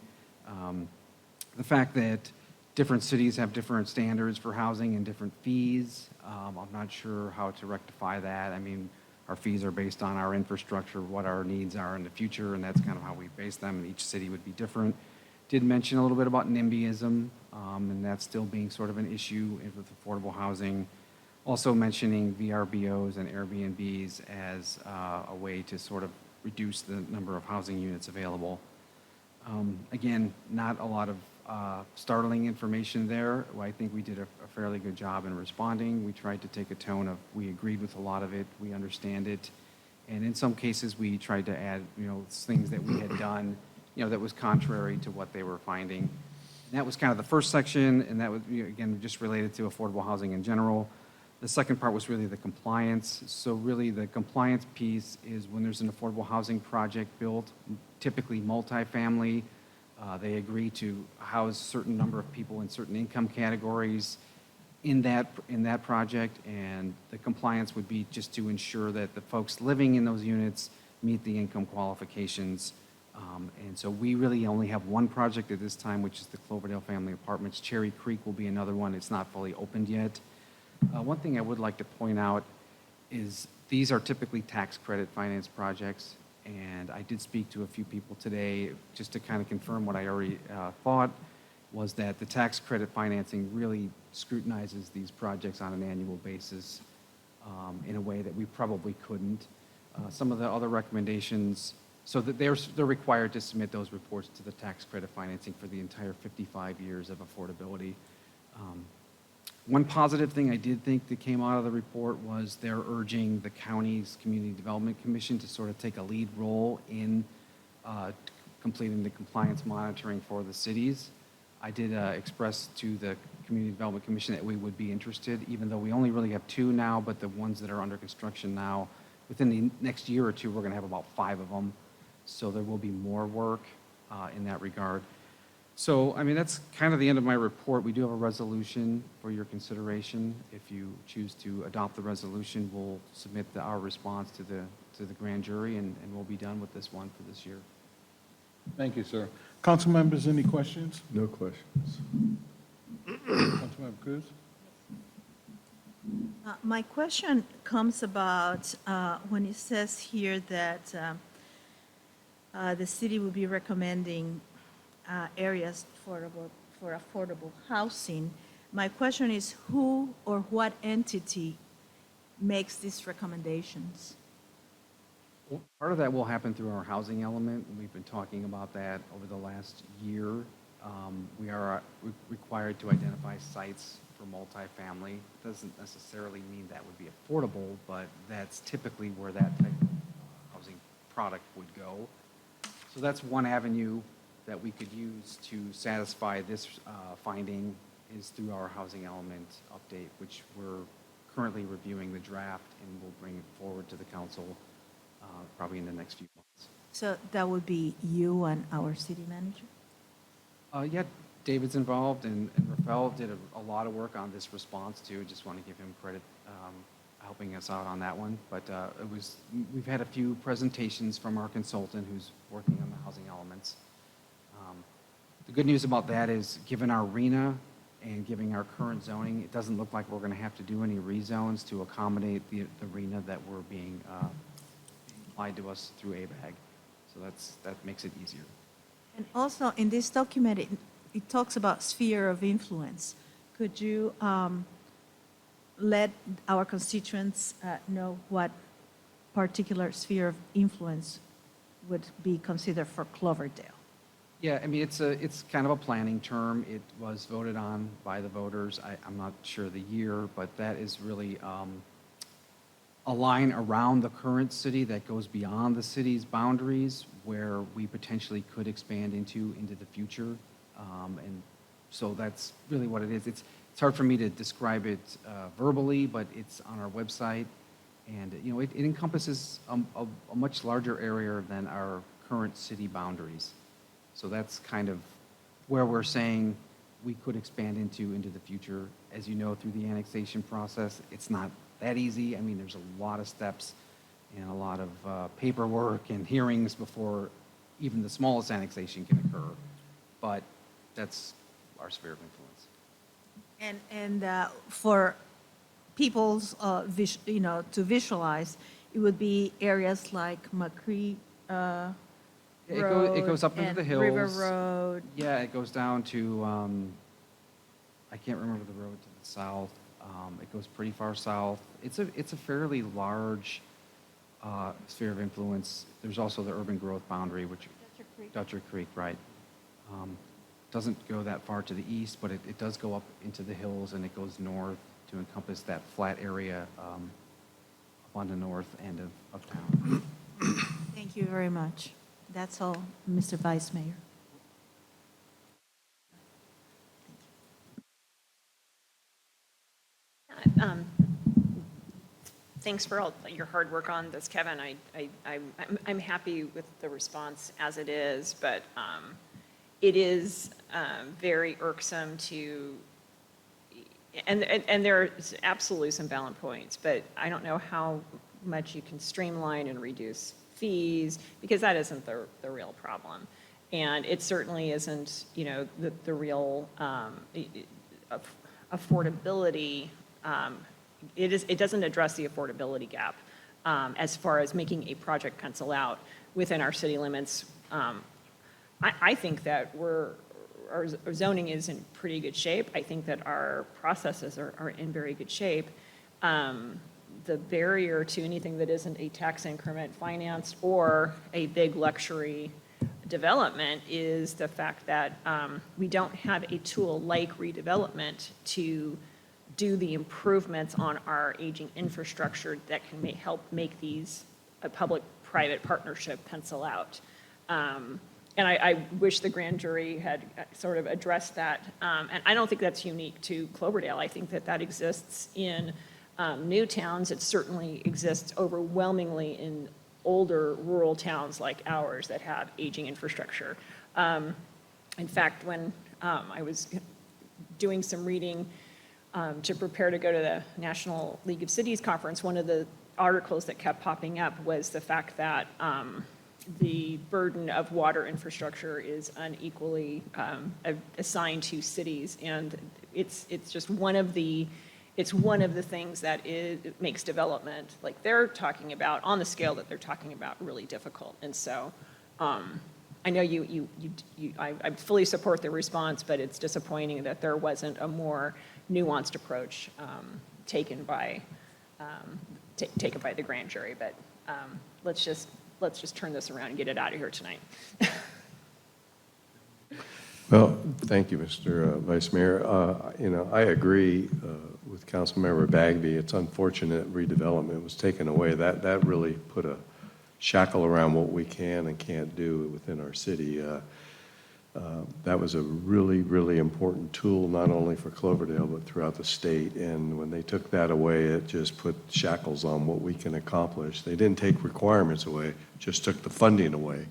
The fact that different cities have different standards for housing and different fees. I'm not sure how to rectify that. I mean, our fees are based on our infrastructure, what our needs are in the future, and that's kind of how we base them, and each city would be different. Did mention a little bit about NIMBYism, and that's still being sort of an issue with affordable housing. Also mentioning VRBOs and Airbnbs as a way to sort of reduce the number of housing units available. Again, not a lot of startling information there. I think we did a fairly good job in responding. We tried to take a tone of, we agreed with a lot of it, we understand it, and in some cases we tried to add, things that we had done, that was contrary to what they were finding. And that was kind of the first section, and that was, again, just related to affordable housing in general. The second part was really the compliance. So really the compliance piece is when there's an affordable housing project built, typically multifamily, they agree to house a certain number of people in certain income categories in that project, and the compliance would be just to ensure that the folks living in those units meet the income qualifications. And so we really only have one project at this time, which is the Cloverdale Family Apartments. Cherry Creek will be another one. It's not fully opened yet. One thing I would like to point out is these are typically tax credit finance projects, and I did speak to a few people today just to kind of confirm what I already thought, was that the tax credit financing really scrutinizes these projects on an annual basis in a way that we probably couldn't. Some of the other recommendations, so that they're required to submit those reports to the tax credit financing for the entire 55 years of affordability. One positive thing I did think that came out of the report was they're urging the county's Community Development Commission to sort of take a lead role in completing the compliance monitoring for the cities. I did express to the Community Development Commission that we would be interested, even though we only really have 2 now, but the ones that are under construction now, within the next year or 2, we're going to have about 5 of them. So there will be more work in that regard. So, I mean, that's kind of the end of my report. We do have a resolution for your consideration. If you choose to adopt the resolution, we'll submit our response to the grand jury, and we'll be done with this one for this year. Thank you, sir. Council members, any questions? No questions. Councilmember Cruz? My question comes about when it says here that the city will be recommending areas for affordable housing. My question is, who or what entity makes these recommendations? Well, part of that will happen through our housing element. We've been talking about that over the last year. We are required to identify sites for multifamily. Doesn't necessarily mean that would be affordable, but that's typically where that type of housing product would go. So that's one avenue that we could use to satisfy this finding, is through our housing element update, which we're currently reviewing the draft, and we'll bring it forward to the council probably in the next few months. So that would be you and our city manager? Yeah, David's involved, and Rafael did a lot of work on this response too. Just want to give him credit helping us out on that one. But we've had a few presentations from our consultant who's working on the housing elements. The good news about that is, given our RENA and given our current zoning, it doesn't look like we're going to have to do any rezones to accommodate the RENA that we're being applied to us through ABAG. So that makes it easier. And also in this document, it talks about sphere of influence. Could you let our constituents know what particular sphere of influence would be considered for Cloverdale? Yeah, I mean, it's kind of a planning term. It was voted on by the voters. I'm not sure the year, but that is really a line around the current city that goes beyond the city's boundaries where we potentially could expand into the future. And so that's really what it is. It's hard for me to describe it verbally, but it's on our website. And, you know, it encompasses a much larger area than our current city boundaries. So that's kind of where we're saying we could expand into the future. As you know, through the annexation process, it's not that easy. I mean, there's a lot of steps and a lot of paperwork and hearings before even the smallest annexation can occur. But that's our sphere of influence. And for people's, to visualize, it would be areas like McCree Road. It goes up into and the hills. River Road. Yeah, it goes down to, I can't remember the road to the south. It goes pretty far south. It's a fairly large sphere of influence. There's also the urban growth boundary, which Dutcher Creek, right? Doesn't go that far to the east, but it does go up into the hills, and it goes north to encompass that flat area up on the north end of town. Thank you very much. That's all, Mr. Vice Mayor. Thanks for all your hard work on this, Kevin. I'm happy with the response as it is, but it is very irksome to, and there's absolutely some valid points, but I don't know how much you can streamline and reduce fees, because that isn't the real problem. And it certainly isn't, the real affordability. It doesn't address the affordability gap as far as making a project pencil out within our city limits. I think that our zoning is in pretty good shape. I think that our processes are in very good shape. The barrier to anything that isn't a tax increment financed or a big luxury development is the fact that we don't have a tool like redevelopment to do the improvements on our aging infrastructure that can help make these a public-private partnership pencil out. And I wish the grand jury had sort of addressed that. And I don't think that's unique to Cloverdale. I think that exists in new towns. It certainly exists overwhelmingly in older rural towns like ours that have aging infrastructure. In fact, when I was doing some reading to prepare to go to the National League of Cities conference, one of the articles that kept popping up was the fact that the burden of water infrastructure is unequally assigned to cities, and it's just one of the things that makes development, like they're talking about, on the scale that they're talking about, really difficult. And so I know I fully support the response, but it's disappointing that there wasn't a more nuanced approach taken by the grand jury. But let's just turn this around and get it out of here tonight. Well, thank you, Mr. Vice Mayor. I agree with Councilmember Bagby. It's unfortunate redevelopment was taken away. That really put a shackle around what we can and can't do within our city. That was a really, really important tool, not only for Cloverdale, but throughout the state. And when they took that away, it just put shackles on what we can accomplish. They didn't take requirements away, just took the funding away.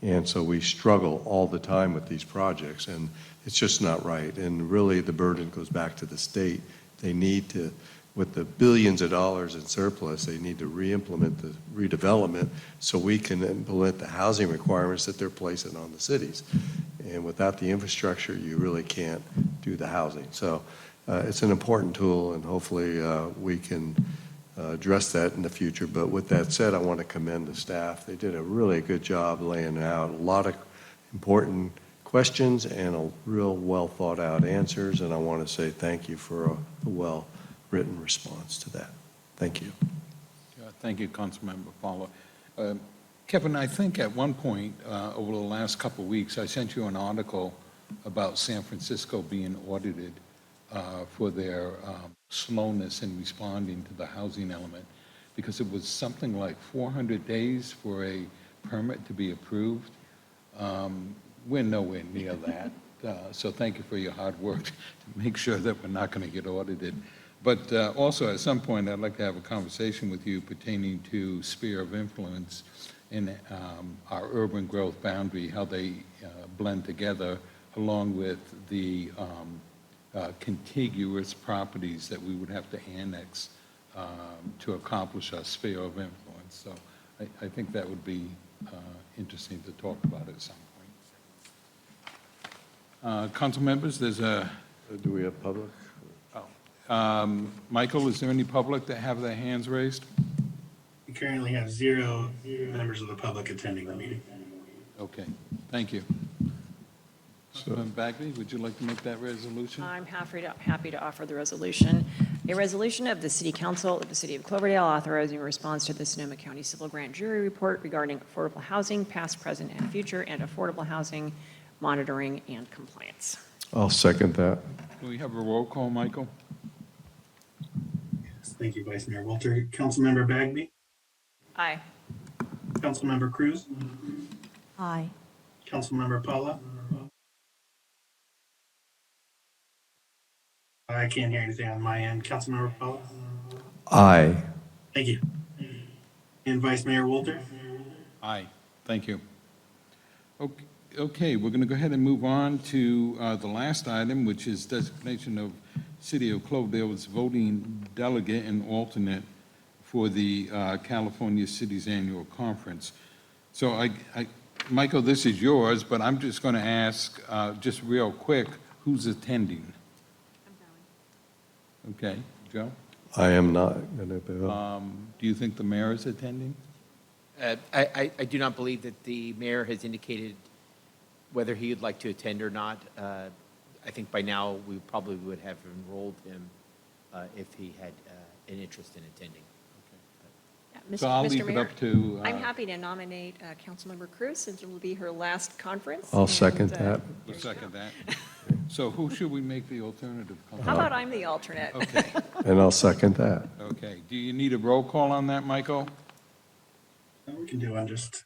And so we struggle all the time with these projects, and it's just not right. And really, the burden goes back to the state. They need to, with the billions of dollars in surplus, they need to re-implement the redevelopment so we can implement the housing requirements that they're placing on the cities. And without the infrastructure, you really can't do the housing. So it's an important tool, and hopefully we can address that in the future. But with that said, I want to commend the staff. They did a really good job laying out a lot of important questions and a real well thought out answers. And I want to say thank you for a well-written response to that. Thank you. Thank you, Councilmember Fowler. Kevin, I think at one point over the last couple of weeks, I sent you an article about San Francisco being audited for their slowness in responding to the housing element, because it was something like 400 days for a permit to be approved. We're nowhere near that. So thank you for your hard work to make sure that we're not going to get audited. But also, at some point, I'd like to have a conversation with you pertaining to sphere of influence in our urban growth boundary, how they blend together, along with the contiguous properties that we would have to annex to accomplish our sphere of influence. So I think that would be interesting to talk about at some point. Council members, there's a... Do we have public? Michael, is there any public that have their hands raised? We currently have 0 members of the public attending the meeting. Okay, thank you. Councilman Bagby, would you like to make that resolution? I'm happy to offer the resolution. A resolution of the City Council of the City of Cloverdale authorizing a response to the Sonoma County Civil Grand Jury Report regarding affordable housing, past, present, and future, and affordable housing monitoring and compliance. I'll second that. Do we have a roll call, Michael? Yes, thank you, Vice Mayor Walter. Councilmember Bagby, Aye. Councilmember Cruz, Aye. Councilmember Paula. I can't hear anything on my end. Councilmember Paula. Aye. Thank you. And Vice Mayor Walter. Aye, thank you. Okay, we're going to go ahead and move on to the last item, which is designation of City of Cloverdale's voting delegate and alternate for the California Cities Annual Conference. So Michael, this is yours, but I'm just going to ask, just real quick, who's attending? I'm going. Okay, Joe? I am not going to go. Do you think the mayor is attending? I do not believe that the mayor has indicated whether he would like to attend or not. I think by now we probably would have enrolled him if he had an interest in attending. Yeah, So I'll Mr. leave it Mayor, up to... I'm happy to nominate Councilmember Cruz, since it will be her last conference. I'll second and, that. We'll second that. So who should we make the alternative? How about I'm the alternate? Okay, And I'll second that. okay. Do you need a roll call on that, Michael? We can do one just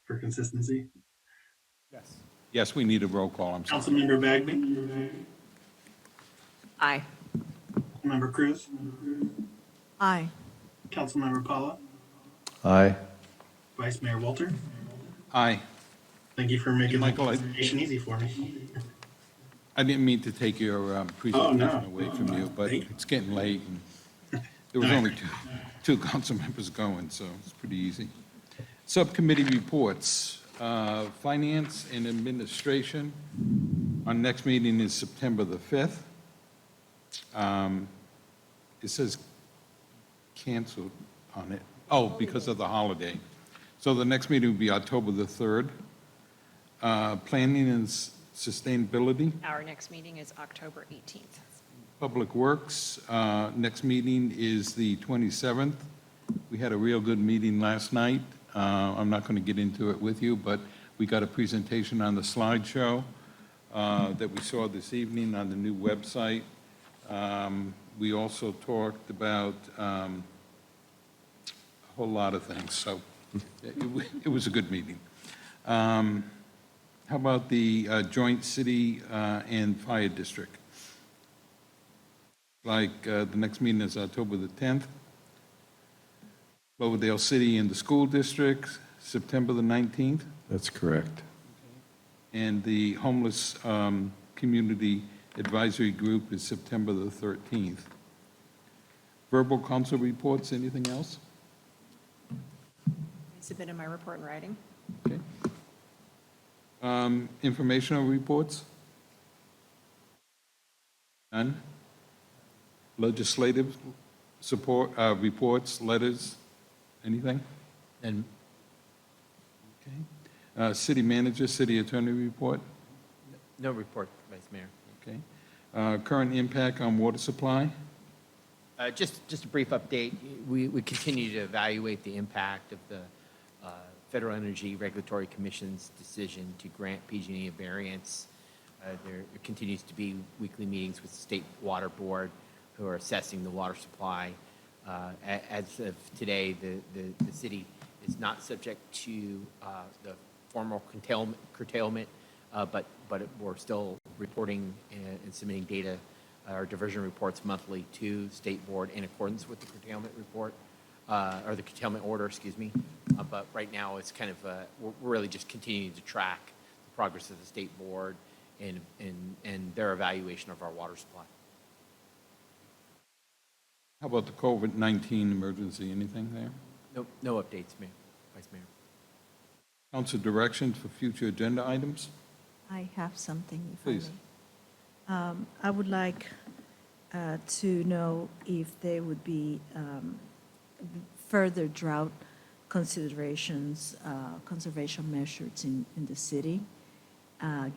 for consistency. Yes. Yes, we need a roll call, I'm sorry. Councilmember Bagby, Aye. Councilmember Cruz, Aye. Councilmember Paula, Aye. Vice Mayor Walter. Aye. Thank you for making the Michael, presentation easy for me. I didn't mean to take your presentation no. away from you, but Thank you. it's getting late. And there was only two council members going, so it's pretty easy. Subcommittee reports, Finance and Administration. Our next meeting is September the 5th. It says canceled on it. Oh, because of the holiday. So the next meeting will be October the 3rd. Planning and Sustainability. Our next meeting is October 18th. Public Works, next meeting is the 27th. We had a real good meeting last night. I'm not going to get into it with you, but we got a presentation on the slideshow that we saw this evening on the new website. We also talked about a whole lot of things, so it was a good meeting. How about the joint city and fire district? Like the next meeting is October the 10th. Cloverdale City and the school district, September the 19th. That's correct. And the homeless community advisory group is September the 13th. Verbal council reports, anything else? I submitted my report in writing. Okay. Informational reports? None? Legislative support, reports, letters, anything? And Okay. City manager, city attorney report, no report, Vice Mayor. okay. Current impact on water supply, Just a brief update. We continue to evaluate the impact of the Federal Energy Regulatory Commission's decision to grant PG&E a variance. There continues to be weekly meetings with the State Water Board who are assessing the water supply. As of today, the city is not subject to the formal curtailment, but we're still reporting and submitting data, our diversion reports monthly to State Board in accordance with the curtailment report, or the curtailment order, excuse me. But right now, it's kind of, we're really just continuing to track the progress of the State Board and their evaluation of our water supply. how about the COVID-19 emergency, anything there? No updates, Mayor, Vice Mayor. Council directions for future agenda items? I have something, if I Please. may. I would like to know if there would be further drought considerations, conservation measures in the city,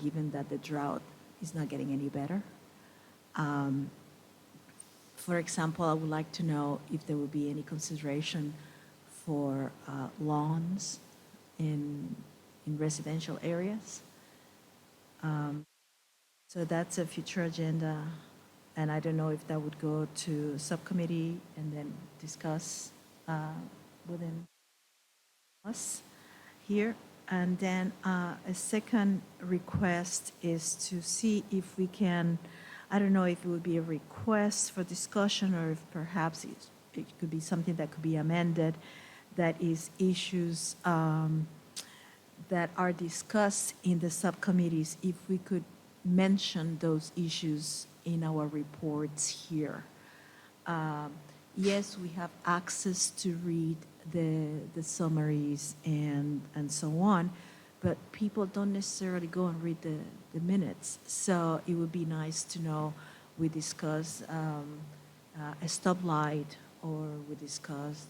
given that the drought is not getting any better. For example, I would like to know if there will be any consideration for lawns in residential areas. So that's a future agenda, and I don't know if that would go to subcommittee and then discuss within us here. And then a second request is to see if we can, I don't know if it would be a request for discussion or if perhaps it could be something that could be amended, that is issues that are discussed in the subcommittees, if we could mention those issues in our reports here. Yes, we have access to read the summaries and so on, but people don't necessarily go and read the minutes. So it would be nice to know we discuss a stoplight, or we discuss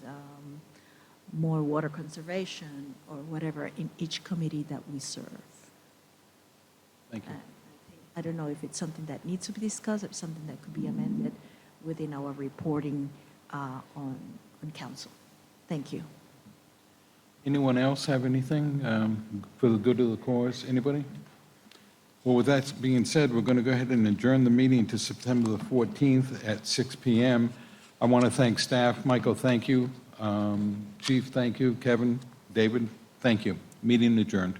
more water conservation or whatever in each committee that we serve. Thank you. I don't know if it's something that needs to be discussed or something that could be amended within our reporting on council. Thank you. Anyone else have anything for the good of the cause? Anybody? Well, with that being said, we're going to go ahead and adjourn the meeting to September the 14th at 6 p.m. I want to thank staff. Michael, thank you. Chief, thank you. Kevin, David, thank you. Meeting adjourned.